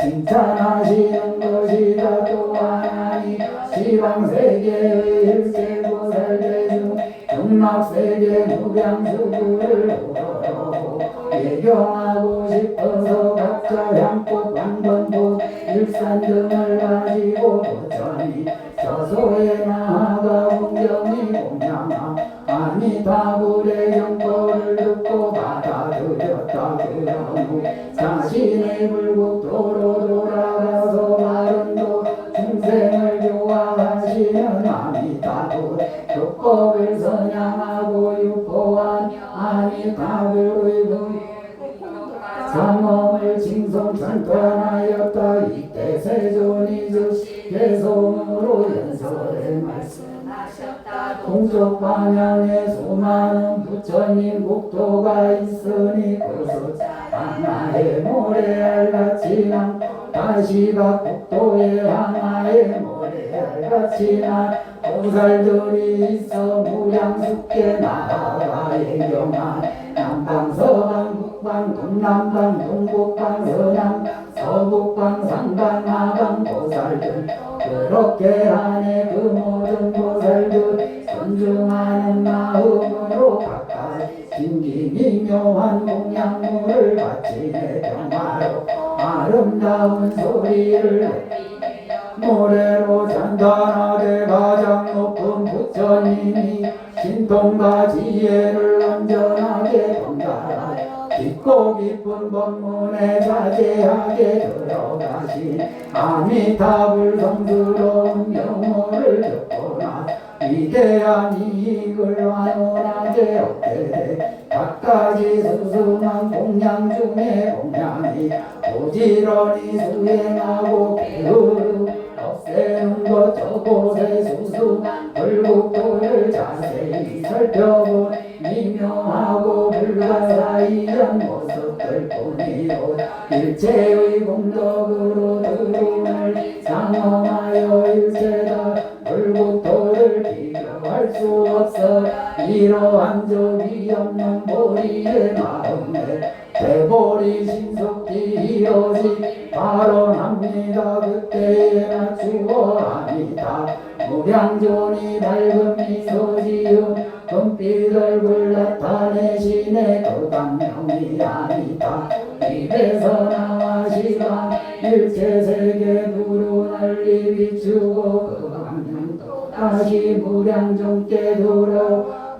칭찬하시는 것이다. 또 하나니 시방세계의 일체보살대중 극락세계 무량수불을 우러러 예경하고 싶어서 각자 향꽃 방번복 일산 등을 가지고 부처니 저소에 나아가 공경이 공양하 아미타불의 경법을 듣고 받아들였다. 그런 후 자신의 불국토로 돌아가서 바른도 중생을 교화하시는 아미타불 교법을 선양하고 유포한 아미타불의 상엄을 징송 찬탄하였다. 이때 세존이 즉시 개성으로 연설에 말씀하셨다. 동쪽 방향에 수많은 부처님 국토가 있으니 그 숫자 하나의 모래알같이 난 다시각 국토에 하나의 모래알같이 난 보살들이 있어 무량숙계 나라가 예경한 남방 서방 북방 동남방 동북방 서남 서북방 상방 하방 보살들 그렇게 하네. 그 모든 보살들 존중하는 마음으로 각각 신기미묘한 공양물을 바치네. 평화로 아름다운 소리를 노래로 찬탄하되 가장 높은 부처님이 신통과 지혜를 온전하게 통달하여 깊고 깊은 법문에 자세하게 들어가신 아미타불 성스러운 명호를 듣고나 위대한 이익을 완원하게 얻게 돼 각가지 수승한 공양 중에 공양이 부지런히 수행하고 게으름 없애는 것 저곳에 수승한 불국토를 자세히 살펴본 미묘하고 불가사의한 모습들 뿐이요 일체의 공덕으로 들음을 상엄하여 일체다 불국토를 비교할 수 없어 이러한 적이 없는 보리의 마음에 대보리 신속히 이어지 발언합니다. 그때에 맞추어 합니다. 무량존이 밝은 미소 지은 금빛 얼굴 나타내시네. 그 강명이 아니다. 입에서 나와 시방 일체세계 두루 널리 비추고 그 강명도 다시 무량존께 들어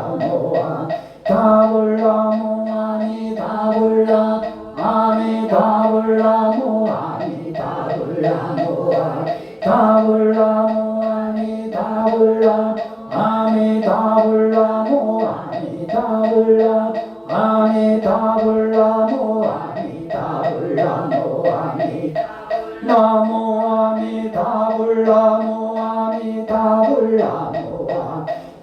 다불나무아 다불나무 아미다불나 아미다불나무 아미다불나무아 다불나무 아미다불나 아미다불나무 아미다불나 아미다불나무 아미다불나무 나무 아미다불나무 아미다불나무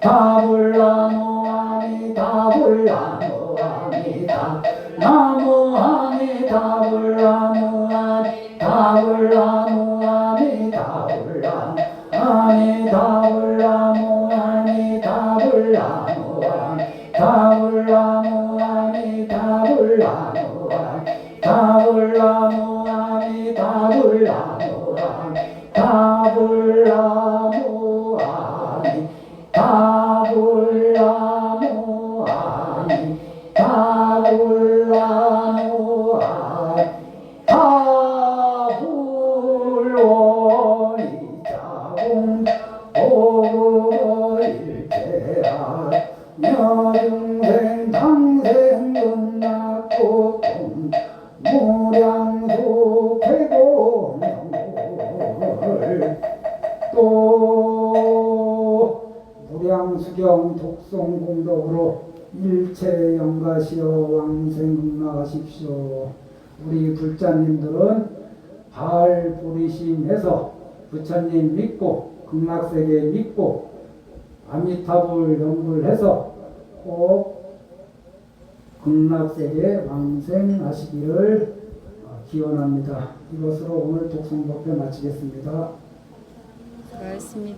다불나무 아미다불나무 아미다 나무 아미다불나무 아미다불나무 아미다불나 아미다불나무 아미다불나무 다불나무 아미다불나무 다불나무 아미다불나무 다불나무 아미 다불나무 아미 다불나무 아미 다불원이 자궁 오일제라 여중생 당생 은낙고 무량수 폐고명을 또 무량수경 독송공덕으로 일체 영가시어 왕생응나가십시오. 우리 불자님들은 발 부리심해서 부처님 믿고 극락세계 믿고 아미타불 연불해서 꼭 극락세계 왕생하시기를 기원합니다. 이것으로 오늘 독송법회 마치겠습니다. 수고하셨습니다.